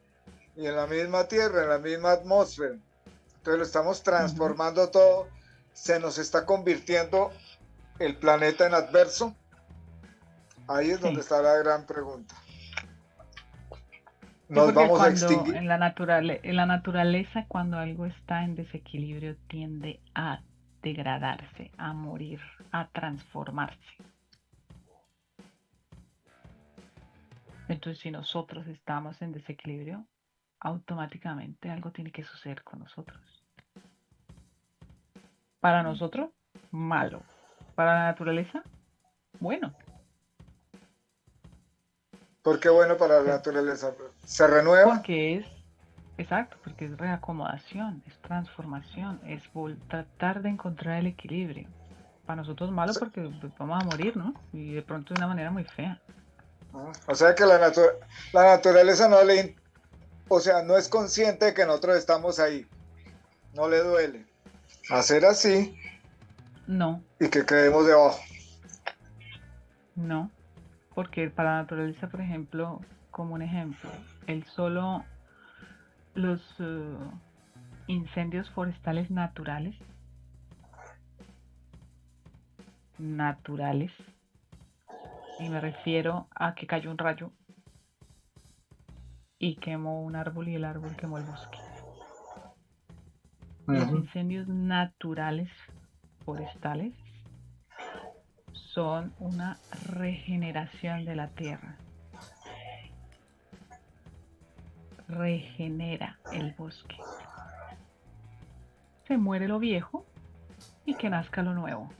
y en la misma tierra, en la misma atmósfera. Entonces lo estamos Ujú, transformando todo. Se nos está convirtiendo el planeta en adverso. Ahí es donde sí. está la gran pregunta. Sí, ¿Nos porque vamos a cuando extinguir? en la naturaleza, cuando algo está en desequilibrio, tiende a degradarse, a morir, a transformarse. Entonces, si nosotros estamos en desequilibrio, automáticamente algo tiene que suceder con nosotros. Para nosotros, malo. Para la naturaleza, bueno. ¿Por qué bueno para la Se- naturaleza? ¿Se renueva? Porque es, exacto, porque es reacomodación, es transformación, es tratar de encontrar el equilibrio. Para nosotros malo porque pues, vamos a morir, ¿no? Y de pronto de una manera muy fea. O sea que la naturaleza o sea, no es consciente de que nosotros estamos ahí. No le duele. Hacer así No, y que quedemos debajo. no. porque para la naturaleza, por ejemplo, como un ejemplo, los incendios forestales naturales, y me refiero a que cayó un rayo y quemó un árbol y el árbol quemó el bosque. Los incendios naturales forestales son una regeneración de la tierra. Regenera el bosque. Se muere lo viejo y que nazca lo nuevo,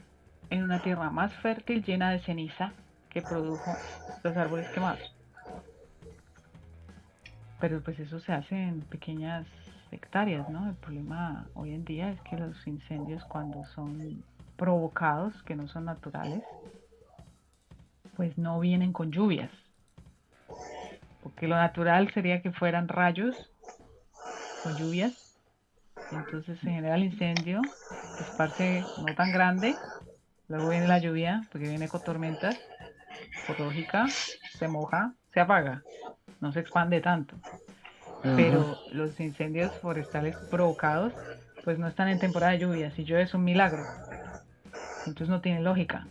en una tierra más fértil llena de ceniza que produjo los árboles quemados. Pero pues eso se hace en pequeñas hectáreas, ¿no? El problema hoy en día es que los incendios, cuando son provocados, que no son naturales, pues no vienen con lluvias, porque lo natural sería que fueran rayos con lluvias, y entonces se genera el incendio, se esparce no tan grande, luego viene la lluvia, porque viene con tormentas, por lógica, se moja, se apaga, no se expande tanto. Pero los incendios forestales provocados, pues no están en temporada de lluvia, si llueve es un milagro, entonces no tiene lógica,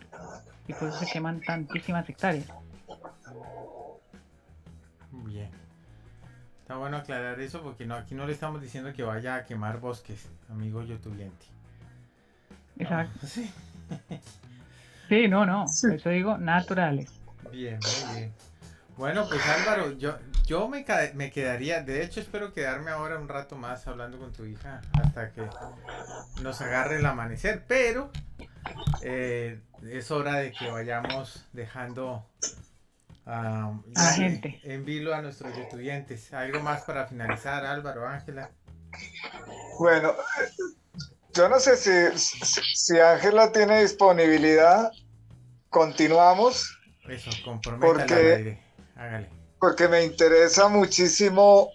y por eso se queman tantísimas hectáreas. Bien. Está bueno aclarar eso porque no, aquí no le estamos diciendo que vaya a quemar bosques, amigo youtubente. Exacto. No, sí. Sí, no, por eso digo naturales. Bien, muy bien. Bueno, pues Álvaro, yo me quedaría, de hecho espero quedarme ahora un rato más hablando con tu hija hasta que nos agarre el amanecer, pero es hora de que vayamos dejando a la gente en vilo a nuestros estudiantes. ¿Algo más para finalizar, Álvaro, Ángela? Bueno, yo no sé si Ángela tiene disponibilidad, continuamos. Eso, comprométala al aire, hágale. Porque me interesa muchísimo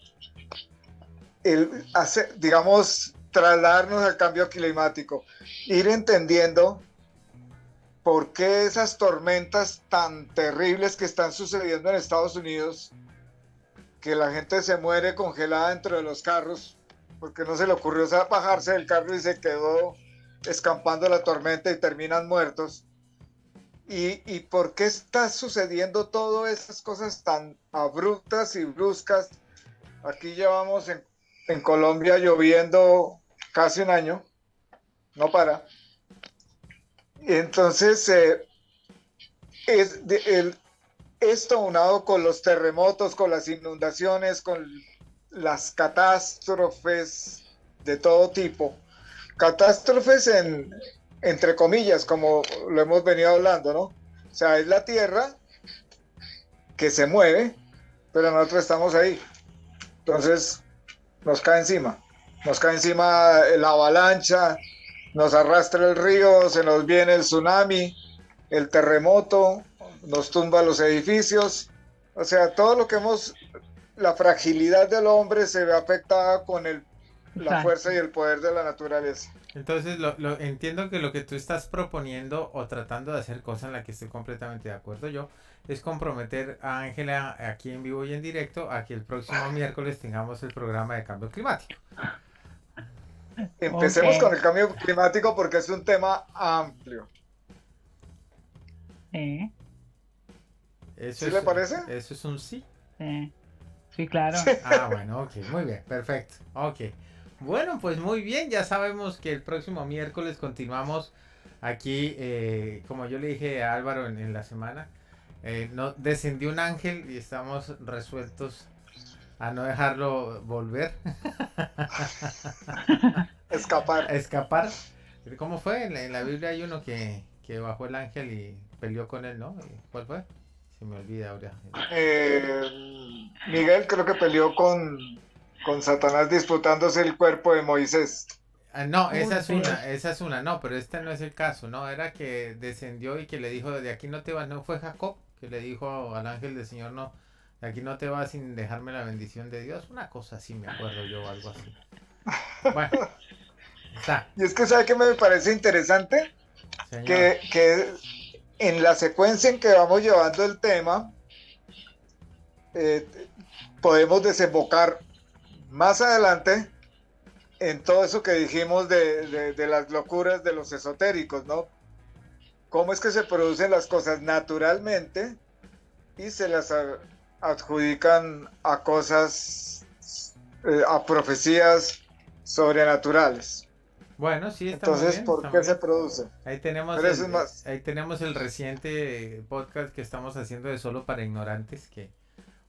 el hacer, digamos, trasladarnos al cambio climático, ir entendiendo por qué esas tormentas tan terribles que están sucediendo en Estados Unidos, que la gente se muere congelada dentro de los carros, porque no se le ocurrió bajarse del carro y se quedó escampando la tormenta y terminan muertos. ¿Y por qué está sucediendo todas esas cosas tan abruptas y bruscas? Aquí llevamos en Colombia lloviendo casi un año, no para. Y entonces, esto unado con los terremotos, con las inundaciones, con las catástrofes de todo tipo. Catástrofes entre comillas, como lo hemos venido hablando, ¿no? O sea, es la Tierra que se mueve, pero nosotros estamos ahí. Entonces, nos cae encima la avalancha, nos arrastra el río, se nos viene el tsunami, el terremoto, nos tumba los edificios. O sea, todo lo que la fragilidad del hombre se ve afectada con la fuerza y el poder de la naturaleza. Entonces, entiendo que lo que tú estás proponiendo o tratando de hacer, cosa en la que estoy completamente de acuerdo yo, es comprometer a Ángela aquí en vivo y en directo a que el próximo miércoles tengamos el programa de cambio climático. Empecemos con el cambio climático porque es un tema amplio. ¿Sí le parece? ¿Eso es un sí? Sí, claro. Ah, bueno, ok, muy bien, perfecto. Ok. Bueno, pues muy bien, ya sabemos que el próximo miércoles continuamos aquí, como yo le dije a Álvaro en la semana, descendió un ángel y estamos resueltos a no dejarlo volver. Escapar. ¿Cómo fue? En la Biblia hay uno que bajó el ángel y peleó con él, ¿no? ¿Cuál fue? Se me olvida ahora. Miguel creo que peleó con Satanás disputándose el cuerpo de Moisés. No, esa es una, no, pero este no es el caso, ¿no? Era que descendió y que le dijo, de aquí no te vas, ¿no fue Jacob? Que le dijo al ángel del Señor, no, de aquí no te vas sin dejarme la bendición de Dios, una cosa así, me acuerdo yo, algo así. Bueno, está. Y es que, ¿sabe qué me parece interesante? Que en la secuencia en que vamos llevando el tema, podemos desembocar más adelante en todo eso que dijimos de las locuras de los esotéricos, ¿no? Cómo es que se producen las cosas naturalmente y se las adjudican a cosas, a profecías sobrenaturales. Bueno, sí, está Entonces, muy bien, ¿por está qué muy se bien. produce? Ahí tenemos Pero eso es el, más. ahí tenemos el reciente podcast que estamos haciendo de Solo para Ignorantes, que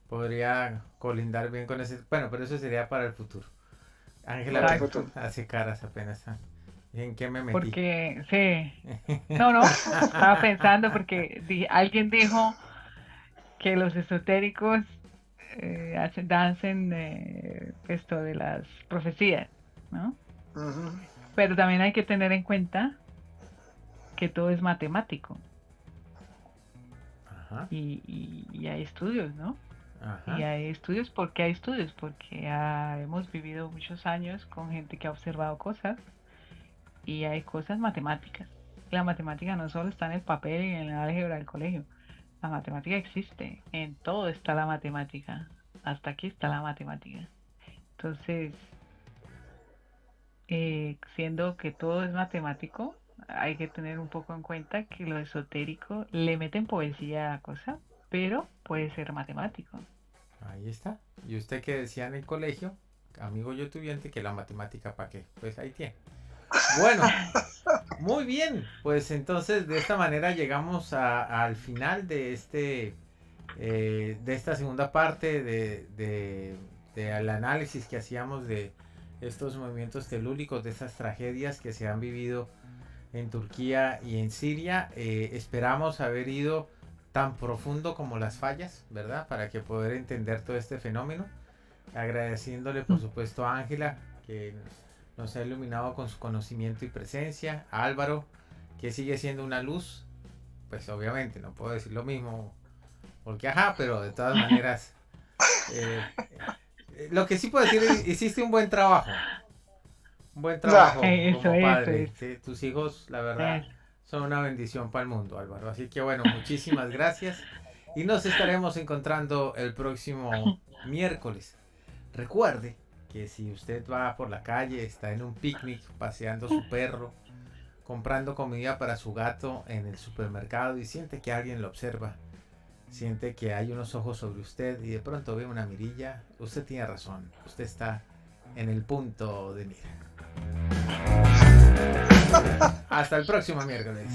podría colindar bien con ese. Bueno, pero eso sería para el futuro. Ángela Para el Exacto. futuro. hace caras apenas. ¿En qué me metí? Porque, sí, no, estaba pensando porque alguien dijo que los esotéricos hacen esto de las profecías, ¿no? Ujú. Pero también hay que tener en cuenta que todo es matemático Ajá, y hay estudios, ¿no? Y ajá. hay estudios, ¿por qué hay estudios? Porque hemos vivido muchos años con gente que ha observado cosas y hay cosas matemáticas. La matemática no solo está en el papel y en el álgebra del colegio. La matemática existe, en todo está la matemática. Hasta aquí está la matemática. Entonces, siendo que todo es matemático, hay que tener un poco en cuenta que lo esotérico le meten poesía a cosas, pero puede ser matemático. Ahí está. ¿Y usted qué decía en el colegio? Amigo youtubiente, que la matemática para qué. Pues ahí tiene. Bueno, muy bien. Pues entonces de esta manera llegamos al final de de esta segunda parte del análisis que hacíamos de estos movimientos telúricos, de estas tragedias que se han vivido en Turquía y en Siria. Esperamos haber ido tan profundo como las fallas, ¿verdad? Para que poder entender todo este fenómeno. Agradeciéndole, por supuesto, a Ángela, que nos ha iluminado con su conocimiento y presencia. A Álvaro, que sigue siendo una luz. Pues obviamente, no puedo decir lo mismo, porque ajá, pero de todas maneras, eh, lo que sí puedo decir es, hiciste un buen trabajo. Un buen trabajo Eso, como eso, padre. eso, ¿Sí? Tus hijos, la verdad, eso. son una bendición para el mundo, Álvaro. Así que bueno, muchísimas gracias. Y nos estaremos encontrando el próximo miércoles. Recuerde que si usted va por la calle, está en un picnic, paseando su perro, comprando comida para su gato en el supermercado y siente que alguien lo observa, siente que hay unos ojos sobre usted y de pronto ve una mirilla, usted tiene razón. Usted está en el punto de mira. Hasta el próximo miércoles.